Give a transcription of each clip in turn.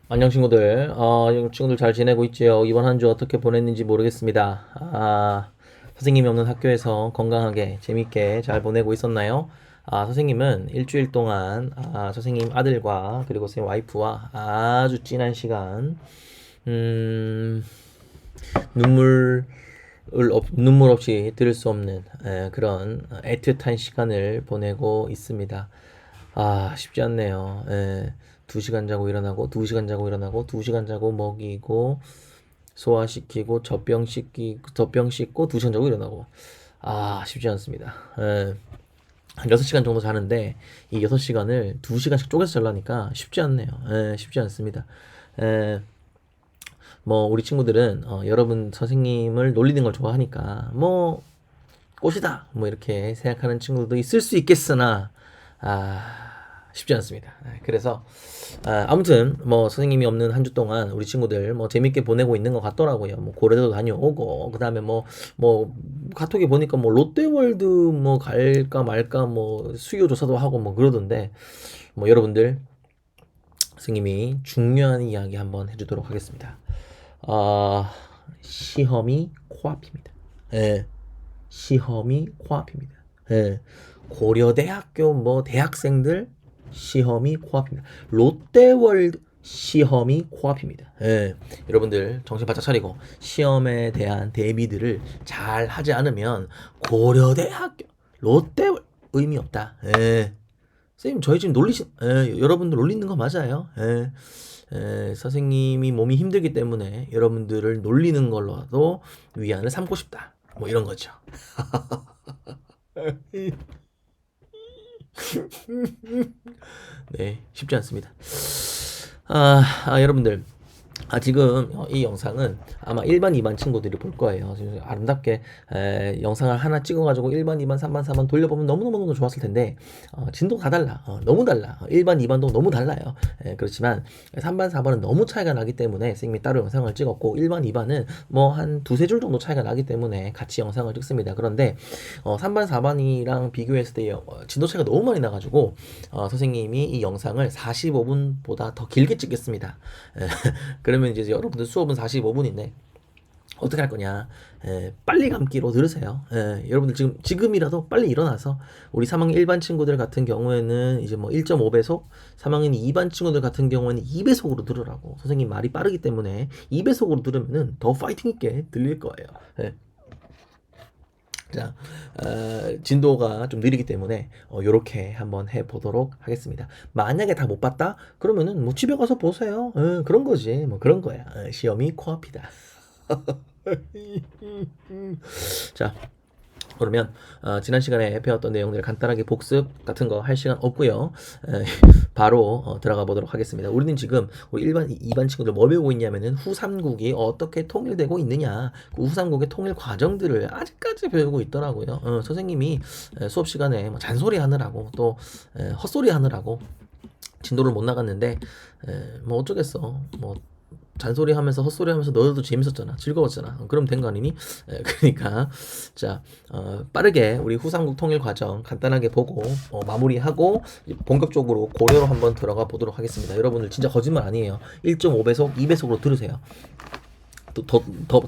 안녕 친구들. 친구들 잘 지내고 있지요? 이번 한 주 어떻게 보냈는지 모르겠습니다. 선생님이 없는 학교에서 건강하게 재밌게 잘 보내고 있었나요? 선생님은 일주일 동안 선생님 아들과 그리고 선생님 와이프와 아주 진한 시간, 음, 눈물 눈물 없이 들을 수 없는 그런 애틋한 시간을 보내고 있습니다. 쉽지 않네요. 2시간 자고 일어나고, 2시간 자고 일어나고, 2시간 자고 먹이고, 소화시키고, 젖병 씻고, 2시간 자고 일어나고. 쉽지 않습니다. 한 6시간 정도 자는데, 이 6시간을 2시간씩 쪼개서 자려니까 쉽지 않네요. 쉽지 않습니다. 에, 우리 친구들은, 여러분 선생님을 놀리는 걸 좋아하니까, 꽃이다! 이렇게 생각하는 친구들도 있을 수 있겠으나, 쉽지 않습니다. 그래서, 아무튼, 선생님이 없는 한 주 동안 우리 친구들, 재밌게 보내고 있는 것 같더라고요. 고래도 다녀오고, 그 다음에 카톡에 보니까 롯데월드 갈까 말까 수요조사도 하고 그러던데, 여러분들, 선생님이 중요한 이야기 한번 해주도록 하겠습니다. 아, 시험이 코앞입니다. 예. 시험이 코앞입니다. 예. 고려대학교 대학생들 시험이 코앞입니다. 롯데월드 시험이 코앞입니다. 예. 여러분들 정신 바짝 차리고 시험에 대한 대비들을 잘 하지 않으면 고려대학교 롯데월드 의미 없다. 예. 선생님 저희 지금 여러분들 놀리는 거 맞아요. 선생님이 몸이 힘들기 때문에 여러분들을 놀리는 걸로라도 위안을 삼고 싶다. 이런 거죠. 네, 쉽지 않습니다. 여러분들. 지금 이 영상은 아마 1반, 2반 친구들이 볼 거예요. 아름답게 영상을 하나 찍어가지고 1반, 2반, 3반, 4반 돌려보면 너무너무 좋았을 텐데 진도가 다 달라. 너무 달라. 1반, 2반도 너무 달라요. 그렇지만 3반, 4반은 너무 차이가 나기 때문에 선생님이 따로 영상을 찍었고 1반, 2반은 한 두세 줄 정도 차이가 나기 때문에 같이 영상을 찍습니다. 그런데 3반, 4반이랑 비교했을 때 진도 차이가 너무 많이 나가지고 선생님이 이 영상을 45분보다 더 길게 찍겠습니다. 그러면 이제 여러분들 수업은 45분인데 어떻게 할 거냐? 빨리 감기로 들으세요. 여러분들 지금이라도 빨리 일어나서 우리 3학년 1반 친구들 같은 경우에는 이제 1.5배속, 3학년 2반 친구들 같은 경우에는 2배속으로 들으라고. 선생님 말이 빠르기 때문에 2배속으로 들으면은 더 파이팅 있게 들릴 거예요. 자, 진도가 좀 느리기 때문에 요렇게 한번 해보도록 하겠습니다. 만약에 다 못 봤다? 그러면은 집에 가서 보세요. 그런 거지. 그런 거야. 시험이 코앞이다. 자, 그러면 지난 시간에 배웠던 내용들을 간단하게 복습 같은 거 할 시간 없고요. 바로 들어가 보도록 하겠습니다. 우리는 지금 우리 1반, 2반 친구들 뭐 배우고 있냐면은 후3국이 어떻게 통일되고 있느냐, 그 후3국의 통일 과정들을 아직까지 배우고 있더라고요. 선생님이 수업 시간에 잔소리 하느라고 또 헛소리 하느라고 진도를 못 나갔는데 어쩌겠어. 잔소리 하면서 헛소리 하면서 너희도 재밌었잖아. 즐거웠잖아. 그럼 된 거 아니니? 그러니까 자, 빠르게 우리 후삼국 통일 과정 간단하게 보고 마무리하고 본격적으로 고려로 한번 들어가 보도록 하겠습니다. 여러분들 진짜 거짓말 아니에요. 1.5배속, 2배속으로 들으세요.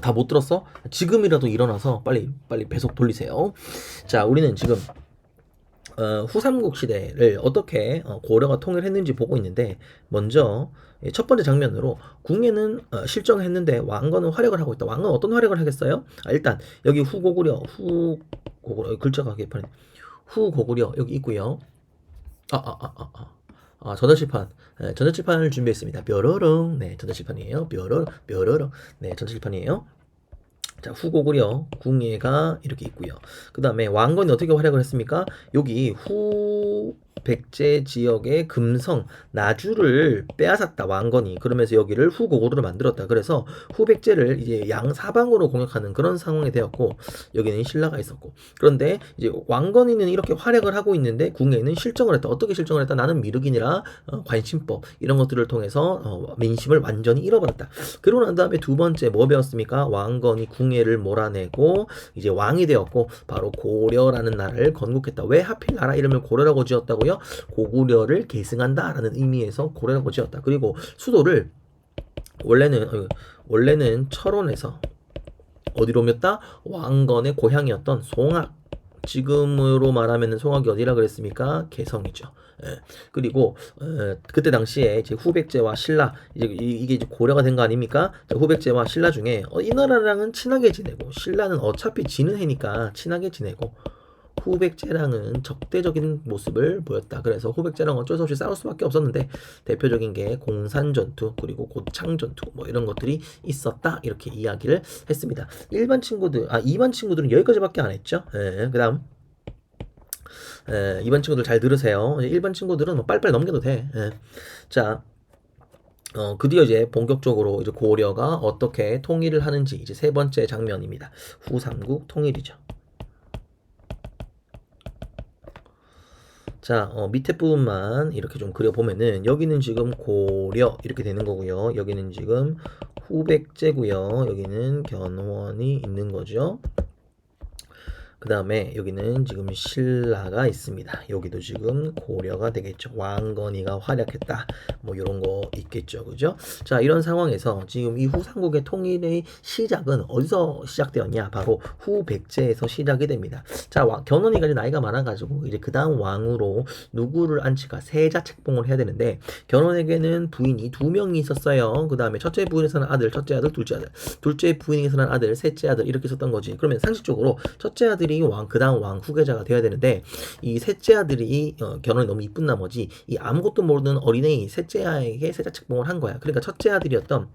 다 못 들었어? 지금이라도 일어나서 빨리 배속 돌리세요. 자, 우리는 지금 후삼국 시대를 어떻게 고려가 통일했는지 보고 있는데, 먼저 첫 번째 장면으로 궁예는 실정했는데 왕건은 활약을 하고 있다. 왕건 어떤 활약을 하겠어요? 일단 여기 후고구려 글자가 개판이 후고구려 여기 있고요. 전자칠판. 전자칠판을 준비했습니다. 뾰로롱. 네, 전자칠판이에요. 뾰로롱. 네, 전자칠판이에요. 자, 후고구려 궁예가 이렇게 있고요. 그 다음에 왕건이 어떻게 활약을 했습니까? 여기 후백제 지역의 금성 나주를 빼앗았다 왕건이. 그러면서 여기를 후고구려로 만들었다. 그래서 후백제를 이제 양사방으로 공격하는 그런 상황이 되었고, 여기는 신라가 있었고. 그런데 이제 왕건이는 이렇게 활약을 하고 있는데 궁예는 실정을 했다. 어떻게 실정을 했다? 나는 미륵이니라 관심법 이런 것들을 통해서 민심을 완전히 잃어버렸다. 그러고 난 다음에 두 번째 뭐 배웠습니까? 왕건이 궁예를 몰아내고 이제 왕이 되었고 바로 고려라는 나라를 건국했다. 왜 하필 나라 이름을 고려라고 지었다고요? 고구려를 계승한다라는 의미에서 고려라고 지었다. 그리고 수도를 원래는 철원에서 어디로 옮겼다? 왕건의 고향이었던 송악. 지금으로 말하면 송악이 어디라 그랬습니까? 개성이죠. 예. 그리고 그때 당시에 이제 후백제와 신라 이게 이제 고려가 된 거 아닙니까? 후백제와 신라 중에 이 나라랑은 친하게 지내고 신라는 어차피 지는 해니까 친하게 지내고 후백제랑은 적대적인 모습을 보였다. 그래서 후백제랑 어쩔 수 없이 싸울 수밖에 없었는데 대표적인 게 공산 전투 그리고 고창 전투 뭐 이런 것들이 있었다. 이렇게 이야기를 했습니다. 일반 친구들은 여기까지밖에 안 했죠. 그다음 일반 친구들 잘 들으세요. 일반 친구들은 뭐 빨리빨리 넘겨도 돼. 자, 그 뒤에 이제 본격적으로 이제 고려가 어떻게 통일을 하는지 이제 세 번째 장면입니다. 후삼국 통일이죠. 자, 밑에 부분만 이렇게 좀 그려보면은 여기는 지금 고려 이렇게 되는 거고요. 여기는 지금 후백제고요. 여기는 견훤이 있는 거죠. 그 다음에 여기는 지금 신라가 있습니다. 여기도 지금 고려가 되겠죠. 왕건이가 활약했다. 뭐 이런 거 있겠죠. 그죠? 자, 이런 상황에서 지금 이 후삼국의 통일의 시작은 어디서 시작되었냐? 바로 후백제에서 시작이 됩니다. 자, 견훤이가 이제 나이가 많아가지고 이제 그 다음 왕으로 누구를 앉힐까? 세자 책봉을 해야 되는데 견훤에게는 부인이 2명이 있었어요. 그 다음에 첫째 부인에서는 아들, 첫째 아들, 둘째 아들, 둘째 부인에서는 아들, 셋째 아들 이렇게 있었던 거지. 그러면 상식적으로 첫째 아들이 그 다음 왕 후계자가 돼야 되는데 이 셋째 아들이 견훤이 너무 이쁜 나머지 이 아무것도 모르는 어린애인 셋째 아에게 세자 책봉을 한 거야. 그러니까 첫째 아들이었던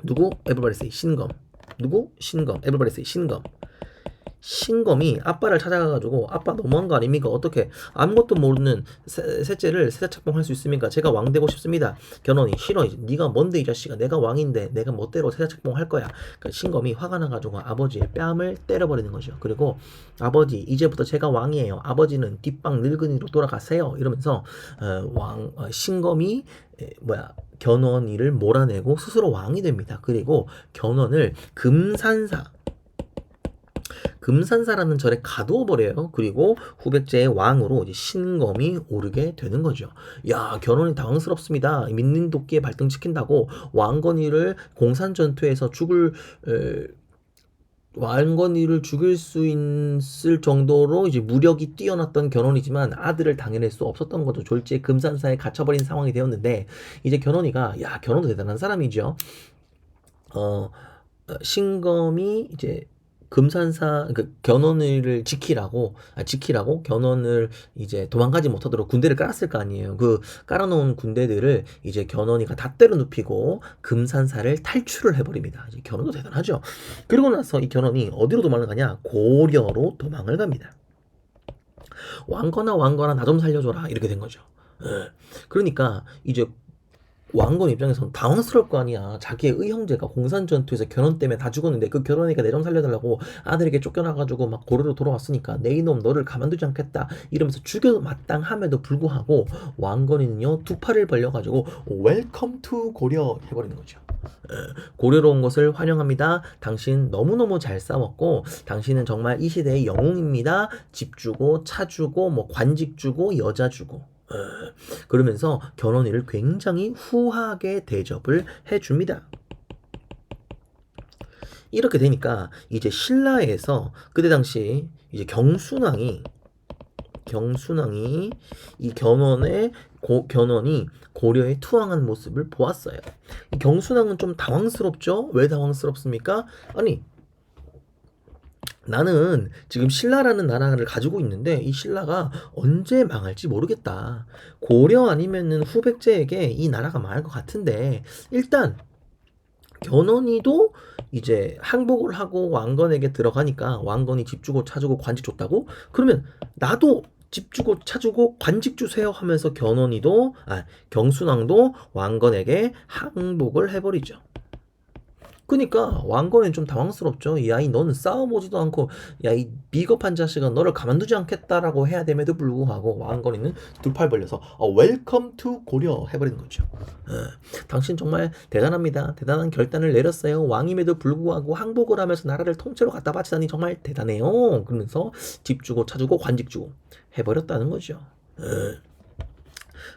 누구? Everybody say 신검. 누구? 신검. Everybody say 신검. 신검이 아빠를 찾아가가지고 아빠 너무한 거 아닙니까? 어떻게 아무것도 모르는 셋째를 세자 책봉할 수 있습니까? 제가 왕 되고 싶습니다. 견훤이 싫어. 네가 뭔데 이 자식아. 내가 왕인데 내가 멋대로 세자 책봉할 거야. 그러니까 신검이 화가 나가지고 아버지의 뺨을 때려버리는 거죠. 그리고 아버지 이제부터 제가 왕이에요. 아버지는 뒷방 늙은이로 돌아가세요. 이러면서 신검이 견훤이를 몰아내고 스스로 왕이 됩니다. 그리고 견훤을 금산사라는 절에 가두어 버려요. 그리고 후백제의 왕으로 이제 신검이 오르게 되는 거죠. 야, 견훤이 당황스럽습니다. 민린도끼에 발등시킨다고 왕건이를 공산 전투에서 왕건이를 죽일 수 있을 정도로 이제 무력이 뛰어났던 견훤이지만 아들을 당해낼 수 없었던 거죠. 졸지에 금산사에 갇혀버린 상황이 되었는데 이제 견훤이가 야, 견훤도 대단한 사람이죠. 신검이 이제 금산사 그 견훤을 지키라고 견훤을 이제 도망가지 못하도록 군대를 깔았을 거 아니에요. 그 깔아놓은 군대들을 이제 견훤이가 다 때려 눕히고 금산사를 탈출을 해버립니다. 이제 견훤도 대단하죠. 그러고 나서 이 견훤이 어디로 도망을 가냐? 고려로 도망을 갑니다. 왕건아 나 좀 살려줘라 이렇게 된 거죠. 그러니까 이제 왕건 입장에서는 당황스러울 거 아니야. 자기의 의형제가 공산 전투에서 견훤 때문에 다 죽었는데 그 견훤이가 내 좀 살려달라고 아들에게 쫓겨나가지고 막 고려로 돌아왔으니까 내 이놈 너를 가만두지 않겠다 이러면서 죽여 마땅함에도 불구하고 왕건이는요 2팔을 벌려가지고 웰컴 투 고려 해버리는 거죠. 고려로 온 것을 환영합니다. 당신 너무너무 잘 싸웠고 당신은 정말 이 시대의 영웅입니다. 집 주고 차 주고 뭐 관직 주고 여자 주고 그러면서 견훤이를 굉장히 후하게 대접을 해줍니다. 이렇게 되니까 이제 신라에서 그때 당시 이제 경순왕이 이 견훤이 고려에 투항한 모습을 보았어요. 이 경순왕은 좀 당황스럽죠? 왜 당황스럽습니까? 아니 나는 지금 신라라는 나라를 가지고 있는데 이 신라가 언제 망할지 모르겠다. 고려 아니면은 후백제에게 이 나라가 망할 것 같은데 일단 견훤이도 이제 항복을 하고 왕건에게 들어가니까 왕건이 집 주고 차 주고 관직 줬다고? 그러면 나도 집 주고 차 주고 관직 주세요 하면서 경순왕도 왕건에게 항복을 해버리죠. 그니까 왕건은 좀 당황스럽죠. 야, 너는 싸워보지도 않고 야, 이 비겁한 자식아 너를 가만두지 않겠다라고 해야 됨에도 불구하고 왕건이는 2팔 벌려서 웰컴 투 고려 해버리는 거죠. 당신 정말 대단합니다. 대단한 결단을 내렸어요. 왕임에도 불구하고 항복을 하면서 나라를 통째로 갖다 바치다니 정말 대단해요. 그러면서 집 주고 차 주고 관직 주고 해버렸다는 거죠.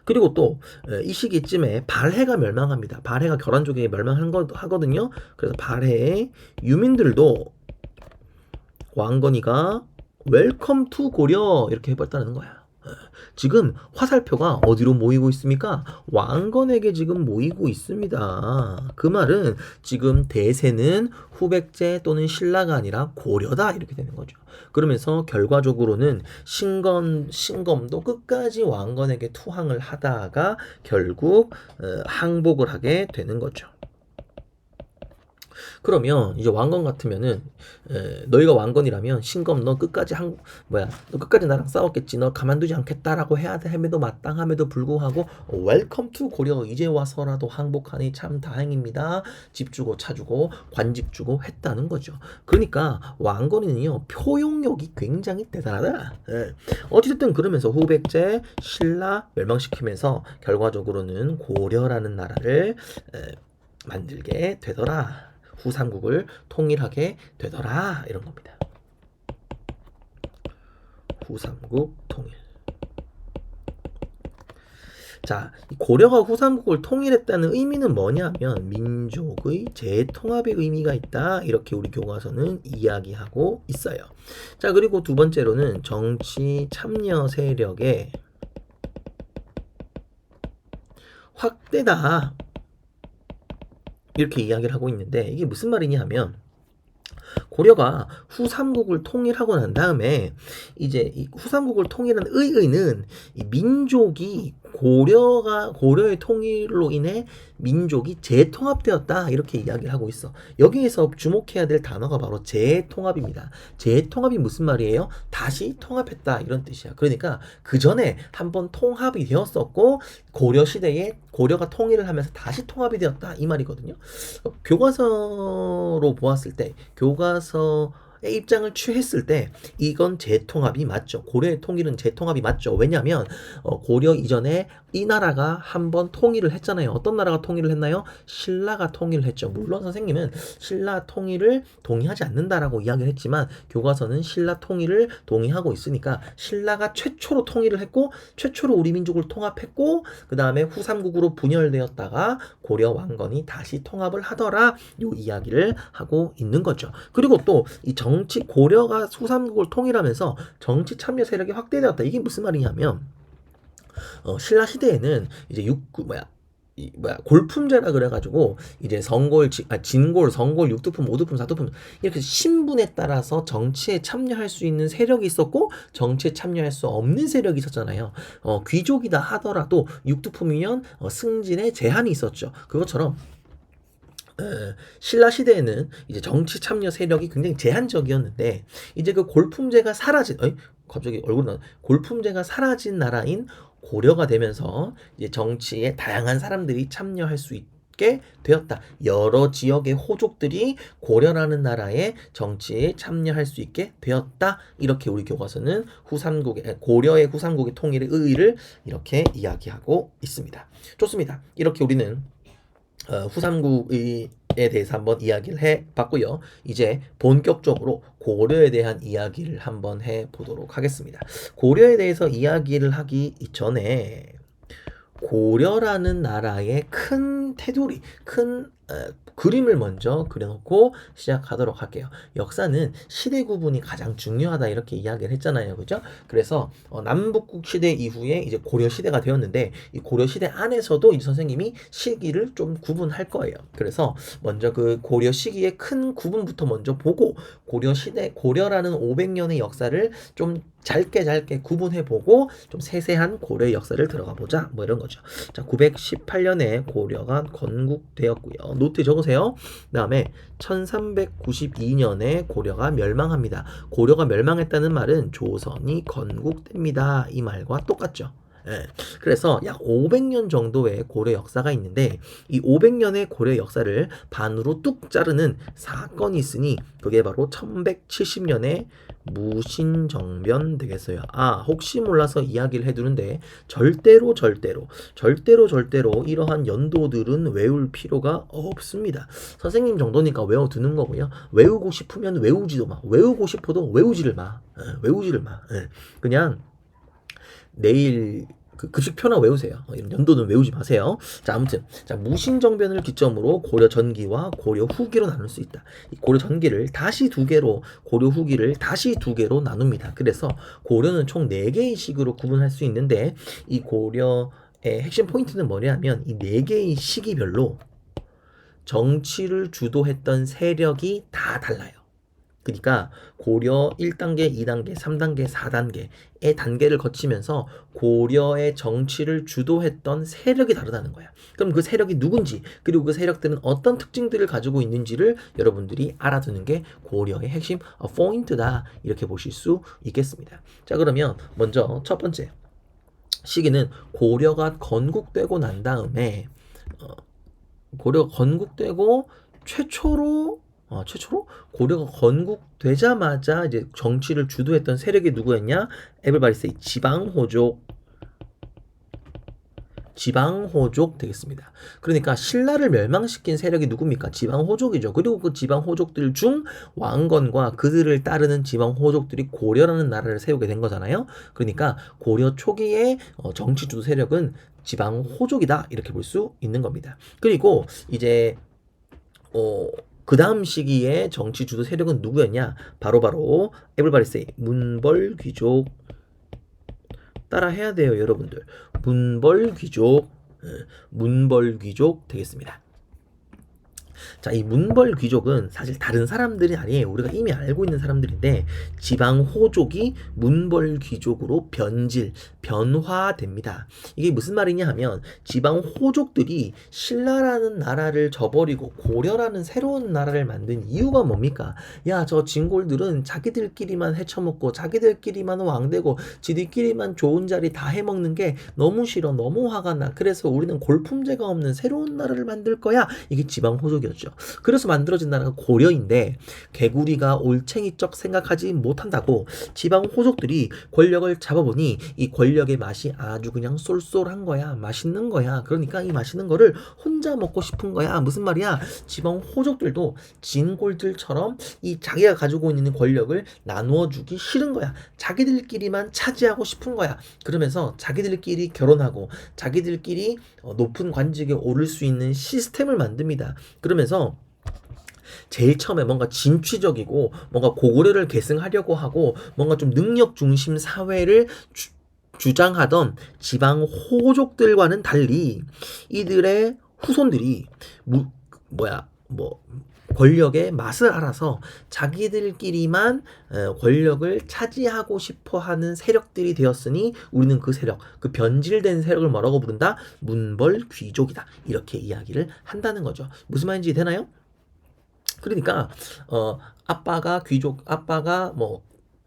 그리고 또 이 시기쯤에 발해가 멸망합니다. 발해가 결란족에게 멸망하거든요. 그래서 발해의 유민들도 왕건이가 웰컴 투 고려 이렇게 해버렸다는 거야. 지금 화살표가 어디로 모이고 있습니까? 왕건에게 지금 모이고 있습니다. 그 말은 지금 대세는 후백제 또는 신라가 아니라 고려다 이렇게 되는 거죠. 그러면서 결과적으로는 신검도 끝까지 왕건에게 투항을 하다가 결국 항복을 하게 되는 거죠. 그러면 이제 왕건 같으면은 너희가 왕건이라면 신검 너 끝까지 너 끝까지 나랑 싸웠겠지. 너 가만두지 않겠다라고 해야 됨에도 마땅함에도 불구하고 웰컴 투 고려 이제 와서라도 항복하니 참 다행입니다. 집 주고 차 주고 관직 주고 했다는 거죠. 그러니까 왕건이는요 표용력이 굉장히 대단하다. 어찌됐든 그러면서 후백제 신라 멸망시키면서 결과적으로는 고려라는 나라를 만들게 되더라. 후삼국을 통일하게 되더라 이런 겁니다. 후삼국 통일. 자, 고려가 후삼국을 통일했다는 의미는 뭐냐면 민족의 재통합의 의미가 있다. 이렇게 우리 교과서는 이야기하고 있어요. 자, 그리고 두 번째로는 정치 참여 세력의 확대다. 이렇게 이야기를 하고 있는데 이게 무슨 말이냐 하면 고려가 후삼국을 통일하고 난 다음에 이제 이 후삼국을 통일한 의의는 이 민족이 고려의 통일로 인해 민족이 재통합되었다 이렇게 이야기를 하고 있어. 여기에서 주목해야 될 단어가 바로 재통합입니다. 재통합이 무슨 말이에요? 다시 통합했다 이런 뜻이야. 그러니까 그 전에 한번 통합이 되었었고 고려 시대에 고려가 통일을 하면서 다시 통합이 되었다 이 말이거든요. 교과서로 보았을 때 교과서의 입장을 취했을 때 이건 재통합이 맞죠. 고려의 통일은 재통합이 맞죠. 왜냐하면 고려 이전에 이 나라가 한번 통일을 했잖아요. 어떤 나라가 통일을 했나요? 신라가 통일을 했죠. 물론 선생님은 신라 통일을 동의하지 않는다라고 이야기를 했지만 교과서는 신라 통일을 동의하고 있으니까 신라가 최초로 통일을 했고 최초로 우리 민족을 통합했고 그 다음에 후삼국으로 분열되었다가 고려 왕건이 다시 통합을 하더라 요 이야기를 하고 있는 거죠. 그리고 또 이 고려가 후삼국을 통일하면서 정치 참여 세력이 확대되었다. 이게 무슨 말이냐면 신라 시대에는 이제 골품제라 그래가지고 이제 진골, 성골, 육두품, 오두품, 사두품 이렇게 신분에 따라서 정치에 참여할 수 있는 세력이 있었고 정치에 참여할 수 없는 세력이 있었잖아요. 귀족이다 하더라도 육두품이면 승진에 제한이 있었죠. 그것처럼 신라 시대에는 이제 정치 참여 세력이 굉장히 제한적이었는데 이제 그 골품제가 골품제가 사라진 나라인 고려가 되면서 이제 정치에 다양한 사람들이 참여할 수 있게 되었다. 여러 지역의 호족들이 고려라는 나라의 정치에 참여할 수 있게 되었다. 이렇게 우리 교과서는 고려의 후삼국의 통일의 의의를 이렇게 이야기하고 있습니다. 좋습니다. 이렇게 우리는 후삼국에 대해서 한번 이야기를 해봤고요. 이제 본격적으로 고려에 대한 이야기를 한번 해보도록 하겠습니다. 고려에 대해서 이야기를 하기 이전에 고려라는 나라의 큰 테두리, 큰 그림을 먼저 그려놓고 시작하도록 할게요. 역사는 시대 구분이 가장 중요하다 이렇게 이야기를 했잖아요. 그죠? 그래서 남북국 시대 이후에 이제 고려 시대가 되었는데 이 고려 시대 안에서도 이제 선생님이 시기를 좀 구분할 거예요. 그래서 먼저 그 고려 시기의 큰 구분부터 먼저 보고 고려라는 500년의 역사를 좀 짧게 구분해보고 좀 세세한 고려의 역사를 들어가 보자 뭐 이런 거죠. 자, 918년에 고려가 건국되었고요. 노트 적으세요. 그 다음에 1392년에 고려가 멸망합니다. 고려가 멸망했다는 말은 조선이 건국됩니다. 이 말과 똑같죠. 그래서 약 500년 정도의 고려 역사가 있는데 이 500년의 고려 역사를 반으로 뚝 자르는 사건이 있으니 그게 바로 1170년에 무신정변 되겠어요. 혹시 몰라서 이야기를 해두는데 절대로 이러한 연도들은 외울 필요가 없습니다. 선생님 정도니까 외워두는 거고요. 외우고 싶으면 외우지도 마. 외우고 싶어도 외우지를 마. 그냥 내일 그 급식표나 외우세요. 이런 연도는 외우지 마세요. 자, 아무튼 자, 무신정변을 기점으로 고려 전기와 고려 후기로 나눌 수 있다. 이 고려 전기를 다시 두 개로, 고려 후기를 다시 두 개로 나눕니다. 그래서 고려는 총 4개의 시기로 구분할 수 있는데, 이 고려의 핵심 포인트는 뭐냐면 이 4개의 시기별로 정치를 주도했던 세력이 다 달라요. 그러니까 고려 1단계, 2단계, 3단계, 4단계의 단계를 거치면서 고려의 정치를 주도했던 세력이 다르다는 거야. 그럼 그 세력이 누군지, 그리고 그 세력들은 어떤 특징들을 가지고 있는지를 여러분들이 알아두는 게 고려의 핵심 포인트다, 이렇게 보실 수 있겠습니다. 자, 그러면 먼저 첫 번째 시기는 고려가 건국되고 난 다음에 고려가 건국되고 최초로 고려가 건국되자마자 이제 정치를 주도했던 세력이 누구였냐? Everybody say 지방호족 되겠습니다. 그러니까 신라를 멸망시킨 세력이 누굽니까? 지방호족이죠. 그리고 그 지방호족들 중 왕건과 그들을 따르는 지방호족들이 고려라는 나라를 세우게 된 거잖아요. 그러니까 고려 초기의 정치 주도 세력은 지방호족이다, 이렇게 볼 수 있는 겁니다. 그리고 이제 그 다음 시기에 정치 주도 세력은 누구였냐? 바로 everybody say 문벌귀족. 따라 해야 돼요, 여러분들. 문벌귀족 되겠습니다. 자, 이 문벌귀족은 사실 다른 사람들이 아니에요. 우리가 이미 알고 있는 사람들인데, 지방호족이 문벌귀족으로 변화됩니다. 이게 무슨 말이냐 하면, 지방호족들이 신라라는 나라를 저버리고 고려라는 새로운 나라를 만든 이유가 뭡니까? 야, 저 진골들은 자기들끼리만 헤쳐먹고 자기들끼리만 왕되고 지들끼리만 좋은 자리 다 해먹는 게 너무 싫어, 너무 화가 나. 그래서 우리는 골품제가 없는 새로운 나라를 만들 거야. 이게 지방호족이었죠. 그래서 만들어진 나라가 고려인데, 개구리가 올챙이적 생각하지 못한다고 지방 호족들이 권력을 잡아보니 이 권력의 맛이 아주 그냥 쏠쏠한 거야. 맛있는 거야. 그러니까 이 맛있는 거를 혼자 먹고 싶은 거야. 무슨 말이야? 지방 호족들도 진골들처럼 이 자기가 가지고 있는 권력을 나누어 주기 싫은 거야. 자기들끼리만 차지하고 싶은 거야. 그러면서 자기들끼리 결혼하고 자기들끼리 높은 관직에 오를 수 있는 시스템을 만듭니다. 그러면서 제일 처음에 뭔가 진취적이고 뭔가 고구려를 계승하려고 하고 뭔가 좀 능력 중심 사회를 주장하던 지방 호족들과는 달리, 이들의 후손들이 권력의 맛을 알아서 자기들끼리만 권력을 차지하고 싶어하는 세력들이 되었으니, 우리는 그 세력, 그 변질된 세력을 뭐라고 부른다? 문벌귀족이다, 이렇게 이야기를 한다는 거죠. 무슨 말인지 되나요? 그러니까 아빠가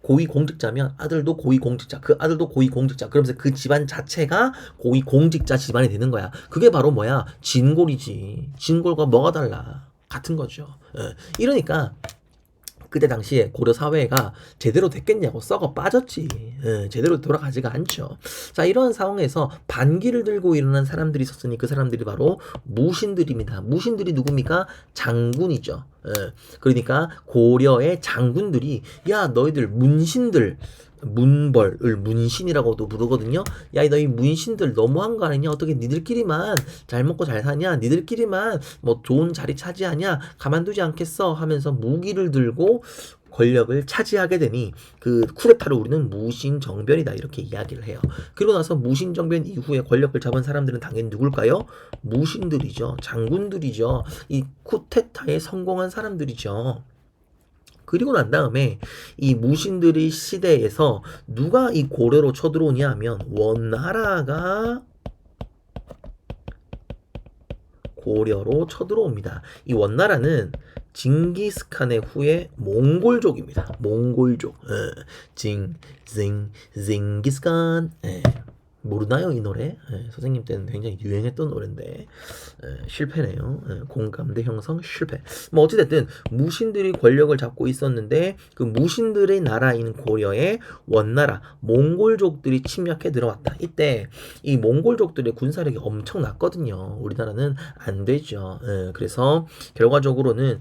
고위공직자면 아들도 고위공직자, 그 아들도 고위공직자, 그러면서 그 집안 자체가 고위공직자 집안이 되는 거야. 그게 바로 뭐야? 진골이지. 진골과 뭐가 달라? 같은 거죠. 이러니까 그때 당시에 고려 사회가 제대로 됐겠냐고, 썩어 빠졌지. 제대로 돌아가지가 않죠. 자, 이런 상황에서 반기를 들고 일어난 사람들이 있었으니 그 사람들이 바로 무신들입니다. 무신들이 누굽니까? 장군이죠. 그러니까 고려의 장군들이, 야, 너희들 문신들, 문벌을 문신이라고도 부르거든요. 야, 너희 문신들 너무한 거 아니냐? 어떻게 니들끼리만 잘 먹고 잘 사냐? 니들끼리만 뭐 좋은 자리 차지하냐? 가만두지 않겠어? 하면서 무기를 들고 권력을 차지하게 되니 그 쿠데타를 우리는 무신정변이다, 이렇게 이야기를 해요. 그리고 나서 무신정변 이후에 권력을 잡은 사람들은 당연히 누굴까요? 무신들이죠. 장군들이죠. 이 쿠데타에 성공한 사람들이죠. 그리고 난 다음에 이 무신들의 시대에서 누가 이 고려로 쳐들어오냐 하면 원나라가 고려로 쳐들어옵니다. 이 원나라는 징기스칸의 후에 몽골족입니다. 몽골족. 징기스칸. 모르나요, 이 노래? 선생님 때는 굉장히 유행했던 노래인데 실패네요. 공감대 형성 실패. 뭐 어찌됐든 무신들이 권력을 잡고 있었는데, 그 무신들의 나라인 고려에 원나라 몽골족들이 침략해 들어왔다. 이때 이 몽골족들의 군사력이 엄청났거든요. 우리나라는 안 되죠. 그래서 결과적으로는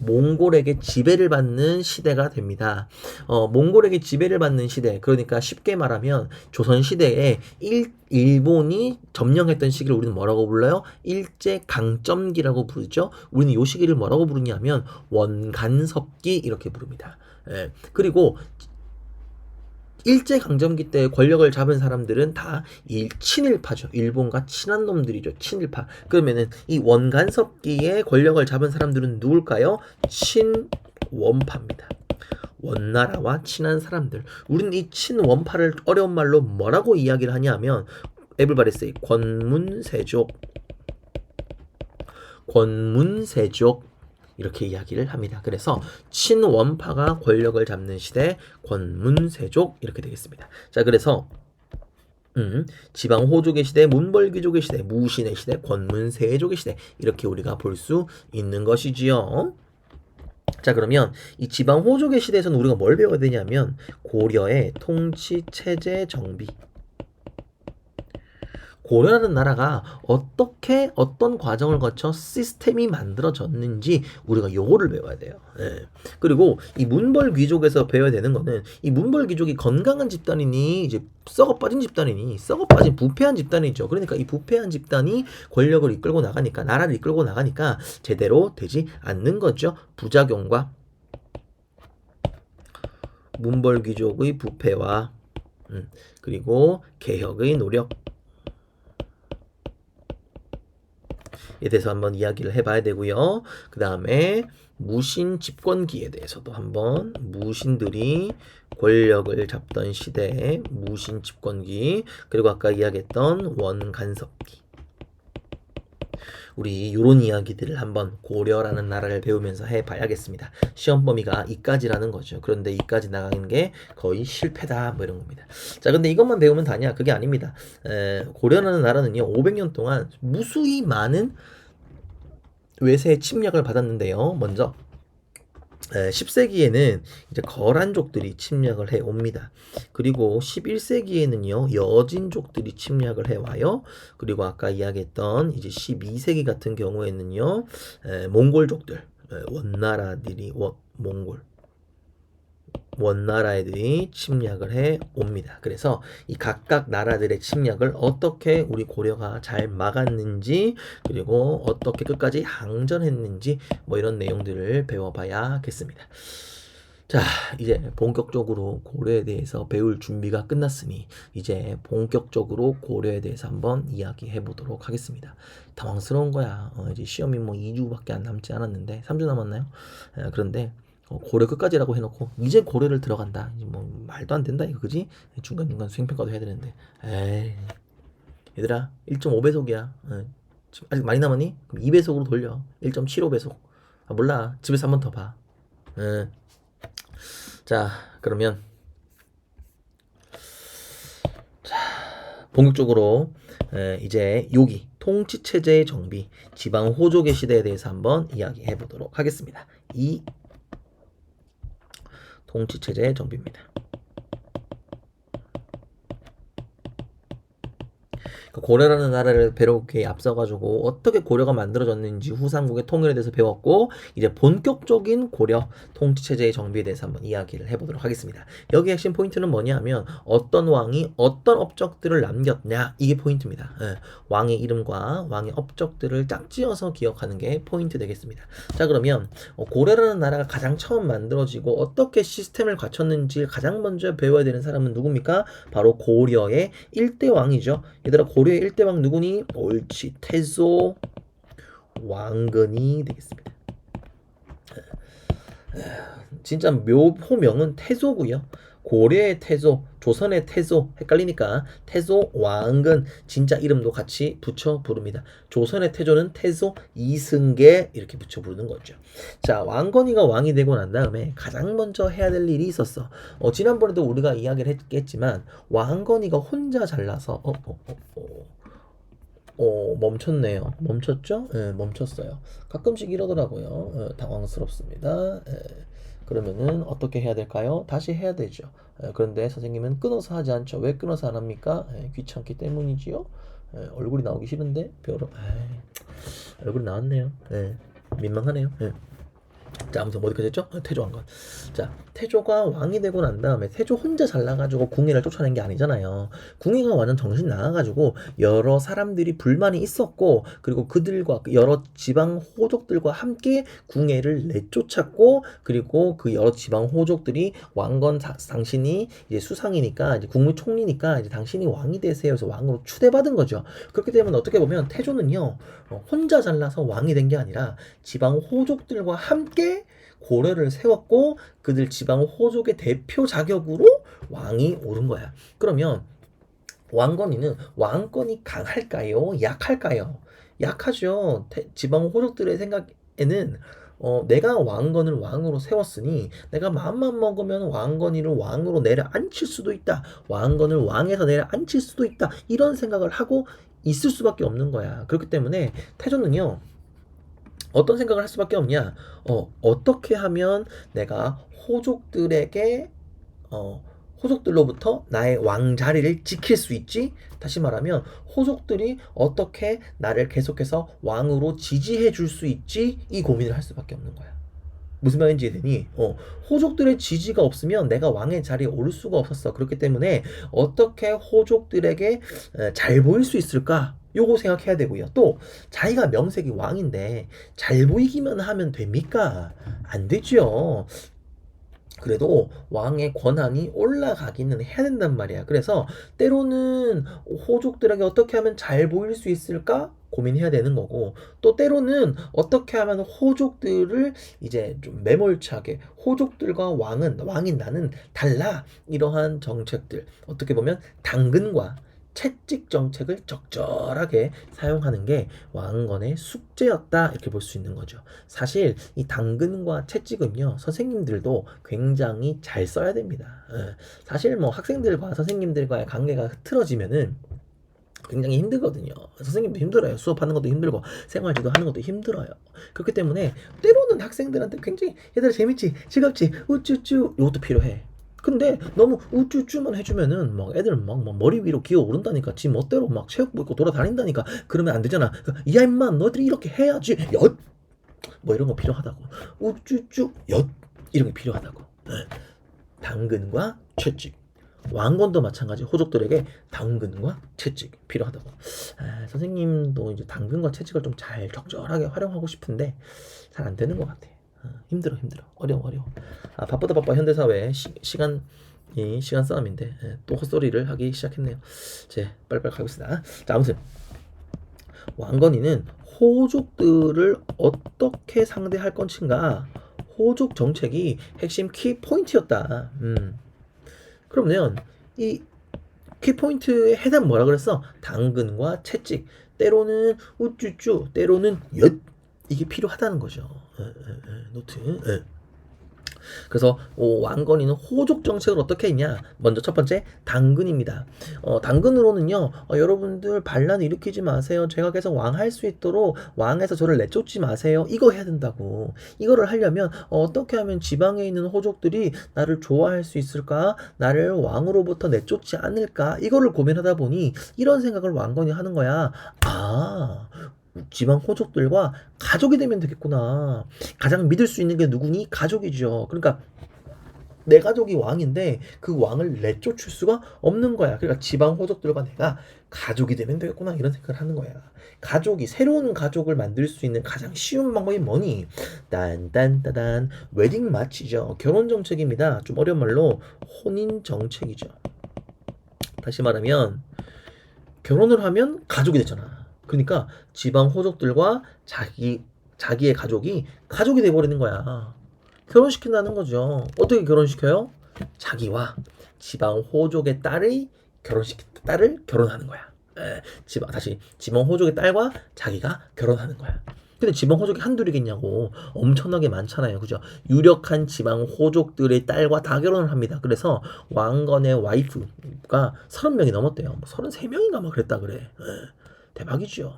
몽골에게 지배를 받는 시대가 됩니다. 몽골에게 지배를 받는 시대, 그러니까 쉽게 말하면 조선시대에 일본이 점령했던 시기를 우리는 뭐라고 불러요? 일제강점기라고 부르죠. 우리는 이 시기를 뭐라고 부르냐면 원간섭기 이렇게 부릅니다. 예. 그리고 일제강점기 때 권력을 잡은 사람들은 다 친일파죠. 일본과 친한 놈들이죠. 친일파. 그러면은 이 원간섭기에 권력을 잡은 사람들은 누굴까요? 친원파입니다. 원나라와 친한 사람들. 우리는 이 친원파를 어려운 말로 뭐라고 이야기를 하냐면 everybody say 권문세족. 권문세족 이렇게 이야기를 합니다. 그래서 친원파가 권력을 잡는 시대 권문세족 이렇게 되겠습니다. 자, 그래서 지방 호족의 시대, 문벌귀족의 시대, 무신의 시대, 권문세족의 시대 이렇게 우리가 볼 수 있는 것이지요. 자, 그러면 이 지방 호족의 시대에서는 우리가 뭘 배워야 되냐면 고려의 통치 체제 정비. 고려라는 나라가 어떻게 어떤 과정을 거쳐 시스템이 만들어졌는지 우리가 요거를 배워야 돼요. 예. 그리고 이 문벌 귀족에서 배워야 되는 거는 이 문벌 귀족이 건강한 집단이니 이제 썩어 빠진 집단이니 썩어 빠진 부패한 집단이죠. 그러니까 이 부패한 집단이 권력을 이끌고 나가니까 나라를 이끌고 나가니까 제대로 되지 않는 거죠. 부작용과 문벌 귀족의 부패와 그리고 개혁의 노력 에 대해서 한번 이야기를 해봐야 되고요. 그 다음에 무신 집권기에 대해서도 한번 무신들이 권력을 잡던 시대 무신 집권기 그리고 아까 이야기했던 원간섭기 우리 요런 이야기들을 한번 고려라는 나라를 배우면서 해봐야겠습니다. 시험 범위가 이까지라는 거죠. 그런데 이까지 나가는 게 거의 실패다 뭐 이런 겁니다. 자, 근데 이것만 배우면 다냐? 그게 아닙니다. 고려라는 나라는요 500년 동안 무수히 많은 외세의 침략을 받았는데요. 먼저 10세기에는 이제 거란족들이 침략을 해 옵니다. 그리고 11세기에는요, 여진족들이 침략을 해 와요. 그리고 아까 이야기했던 이제 12세기 같은 경우에는요, 몽골족들, 원나라들이 원나라 애들이 침략을 해 옵니다. 그래서 이 각각 나라들의 침략을 어떻게 우리 고려가 잘 막았는지 그리고 어떻게 끝까지 항전했는지 뭐 이런 내용들을 배워봐야겠습니다. 자, 이제 본격적으로 고려에 대해서 배울 준비가 끝났으니 이제 본격적으로 고려에 대해서 한번 이야기해 보도록 하겠습니다. 당황스러운 거야. 이제 시험이 뭐 2주밖에 안 남지 않았는데 3주 남았나요? 그런데 고려 끝까지라고 해놓고 이제 고려를 들어간다. 이제 뭐 말도 안 된다 이거 그지? 중간중간 수행평가도 해야 되는데 에이 얘들아 1.5배속이야. 지금 아직 많이 남았니? 그럼 2배속으로 돌려. 1.75배속. 아 몰라. 집에서 한 번 더 봐. 자, 그러면 자, 본격적으로 이제 여기 통치체제의 정비, 지방 호족의 시대에 대해서 한번 이야기해 보도록 하겠습니다. 이 통치체제의 정비입니다. 고려라는 나라를 배우기에 앞서가지고 어떻게 고려가 만들어졌는지 후삼국의 통일에 대해서 배웠고 이제 본격적인 고려 통치체제의 정비에 대해서 한번 이야기를 해보도록 하겠습니다. 여기 핵심 포인트는 뭐냐면 어떤 왕이 어떤 업적들을 남겼냐 이게 포인트입니다. 왕의 이름과 왕의 업적들을 짝지어서 기억하는 게 포인트 되겠습니다. 자, 그러면 고려라는 나라가 가장 처음 만들어지고 어떻게 시스템을 갖췄는지 가장 먼저 배워야 되는 사람은 누굽니까? 바로 고려의 1대 왕이죠. 얘들아 고려의 1대 왕 누구니? 옳지, 태조 왕건이 되겠습니다. 진짜 호명은 태조고요. 고려의 태조, 조선의 태조 헷갈리니까 태조 왕건 진짜 이름도 같이 붙여 부릅니다. 조선의 태조는 태조 이승계 이렇게 붙여 부르는 거죠. 자, 왕건이가 왕이 되고 난 다음에 가장 먼저 해야 될 일이 있었어. 지난번에도 우리가 이야기를 했겠지만 왕건이가 혼자 잘나서 멈췄네요. 멈췄죠? 멈췄어요. 가끔씩 이러더라고요. 당황스럽습니다. 그러면은 어떻게 해야 될까요? 다시 해야 되죠. 그런데 선생님은 끊어서 하지 않죠. 왜 끊어서 안 합니까? 귀찮기 때문이지요. 얼굴이 나오기 싫은데 얼굴이 나왔네요. 민망하네요. 자, 아무튼 뭐 어디까지 했죠? 태조 왕건. 자, 태조가 왕이 되고 난 다음에 태조 혼자 잘나가지고 궁예를 쫓아낸 게 아니잖아요. 궁예가 완전 정신 나가가지고 여러 사람들이 불만이 있었고, 그리고 그들과 여러 지방 호족들과 함께 궁예를 내쫓았고, 그리고 그 여러 지방 호족들이 왕건 당신이 이제 수상이니까 이제 국무총리니까 이제 당신이 왕이 되세요. 해서 왕으로 추대받은 거죠. 그렇게 되면 어떻게 보면 태조는요 혼자 잘나서 왕이 된 게 아니라 지방 호족들과 함께 고려를 세웠고 그들 지방 호족의 대표 자격으로 왕이 오른 거야. 그러면 왕건이는 왕권이 강할까요? 약할까요? 약하죠. 지방 호족들의 생각에는 내가 왕건을 왕으로 세웠으니 내가 마음만 먹으면 왕건이를 왕으로 내려앉힐 수도 있다. 왕건을 왕에서 내려앉힐 수도 있다. 이런 생각을 하고 있을 수밖에 없는 거야. 그렇기 때문에 태조는요. 어떤 생각을 할 수밖에 없냐? 어떻게 하면 내가 호족들에게 호족들로부터 나의 왕 자리를 지킬 수 있지? 다시 말하면 호족들이 어떻게 나를 계속해서 왕으로 지지해 줄 수 있지? 이 고민을 할 수밖에 없는 거야. 무슨 말인지 이해되니? 호족들의 지지가 없으면 내가 왕의 자리에 오를 수가 없었어. 그렇기 때문에 어떻게 호족들에게 잘 보일 수 있을까? 요거 생각해야 되고요. 또 자기가 명색이 왕인데 잘 보이기만 하면 됩니까? 안 되죠. 그래도 왕의 권한이 올라가기는 해야 된단 말이야. 그래서 때로는 호족들에게 어떻게 하면 잘 보일 수 있을까? 고민해야 되는 거고, 또 때로는 어떻게 하면 호족들을 이제 좀 매몰차게, 호족들과 왕인 나는 달라, 이러한 정책들, 어떻게 보면 당근과 채찍 정책을 적절하게 사용하는 게 왕건의 숙제였다, 이렇게 볼 수 있는 거죠. 사실 이 당근과 채찍은요 선생님들도 굉장히 잘 써야 됩니다. 사실 뭐 학생들과 선생님들과의 관계가 흐트러지면은 굉장히 힘들거든요. 선생님도 힘들어요. 수업하는 것도 힘들고 생활지도 하는 것도 힘들어요. 그렇기 때문에 때로는 학생들한테 굉장히 얘들아 재밌지, 즐겁지, 우쭈쭈, 이것도 필요해. 근데 너무 우쭈쭈만 해주면은 막 애들 막 머리 위로 기어 오른다니까, 지 멋대로 막 체육복 입고 돌아다닌다니까. 그러면 안 되잖아. 야 임마 너희들이 이렇게 해야지. 엿! 뭐 이런 거 필요하다고. 우쭈쭈 엿! 이런 게 필요하다고. 당근과 채찍. 왕건도 마찬가지. 호족들에게 당근과 채찍 필요하다고. 선생님도 이제 당근과 채찍을 좀 잘 적절하게 활용하고 싶은데 잘 안 되는 것 같아. 힘들어 어려워. 바쁘다 바빠 현대사회 시간 싸움인데 또 헛소리를 하기 시작했네요. 이제 빨리빨리 가겠습니다. 자, 아무튼 왕건이는 호족들을 어떻게 상대할 것인가, 호족 정책이 핵심 키 포인트였다. 그러면 이 키포인트에 해당 뭐라 그랬어? 당근과 채찍, 때로는 우쭈쭈, 때로는 엿, 이게 필요하다는 거죠. 노트. 그래서 왕건이는 호족 정책을 어떻게 했냐? 먼저 첫 번째 당근입니다. 당근으로는요, 여러분들 반란 일으키지 마세요. 제가 계속 왕할 수 있도록 왕에서 저를 내쫓지 마세요. 이거 해야 된다고. 이거를 하려면 어떻게 하면 지방에 있는 호족들이 나를 좋아할 수 있을까? 나를 왕으로부터 내쫓지 않을까? 이거를 고민하다 보니 이런 생각을 왕건이 하는 거야. 지방 호족들과 가족이 되면 되겠구나. 가장 믿을 수 있는 게 누구니? 가족이죠. 그러니까 내 가족이 왕인데 그 왕을 내쫓을 수가 없는 거야. 그러니까 지방 호족들과 내가 가족이 되면 되겠구나, 이런 생각을 하는 거야. 새로운 가족을 만들 수 있는 가장 쉬운 방법이 뭐니? 딴딴따단 웨딩 마치죠. 결혼 정책입니다. 좀 어려운 말로 혼인 정책이죠. 다시 말하면 결혼을 하면 가족이 되잖아. 그러니까 지방 호족들과 자기의 가족이 돼버리는 거야. 결혼시킨다는 거죠. 어떻게 결혼시켜요? 자기와 지방 호족의 딸을 결혼하는 거야. 지방 호족의 딸과 자기가 결혼하는 거야. 근데 지방 호족이 한둘이겠냐고. 엄청나게 많잖아요. 그죠? 유력한 지방 호족들의 딸과 다 결혼을 합니다. 그래서 왕건의 와이프가 30명이 넘었대요. 뭐 33명인가 막 그랬다 그래. 대박이죠.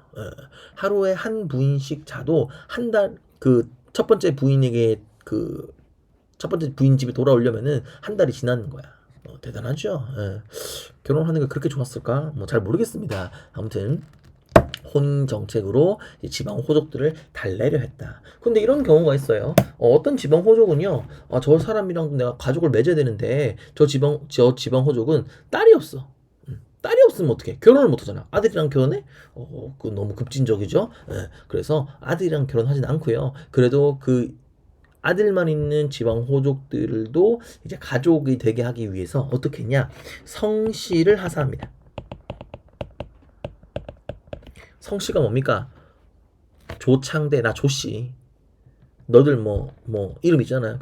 하루에 한 부인씩 자도 한 달, 첫 번째 부인에게 첫 번째 부인 집에 돌아오려면은 한 달이 지나는 거야. 대단하죠. 결혼하는 게 그렇게 좋았을까? 뭐 잘 모르겠습니다. 아무튼 통일 정책으로 지방 호족들을 달래려 했다. 근데 이런 경우가 있어요. 어떤 지방 호족은요, 저 사람이랑 내가 가족을 맺어야 되는데 저 지방 호족은 딸이 없어. 딸이 없으면 어떡해? 결혼을 못 하잖아. 아들이랑 결혼해? 그 너무 급진적이죠? 예, 그래서 아들이랑 결혼하진 않고요. 그래도 그 아들만 있는 지방 호족들도 이제 가족이 되게 하기 위해서 어떻게 했냐? 성씨를 하사합니다. 성씨가 뭡니까? 조창대, 나 조씨. 너들 이름 있잖아요.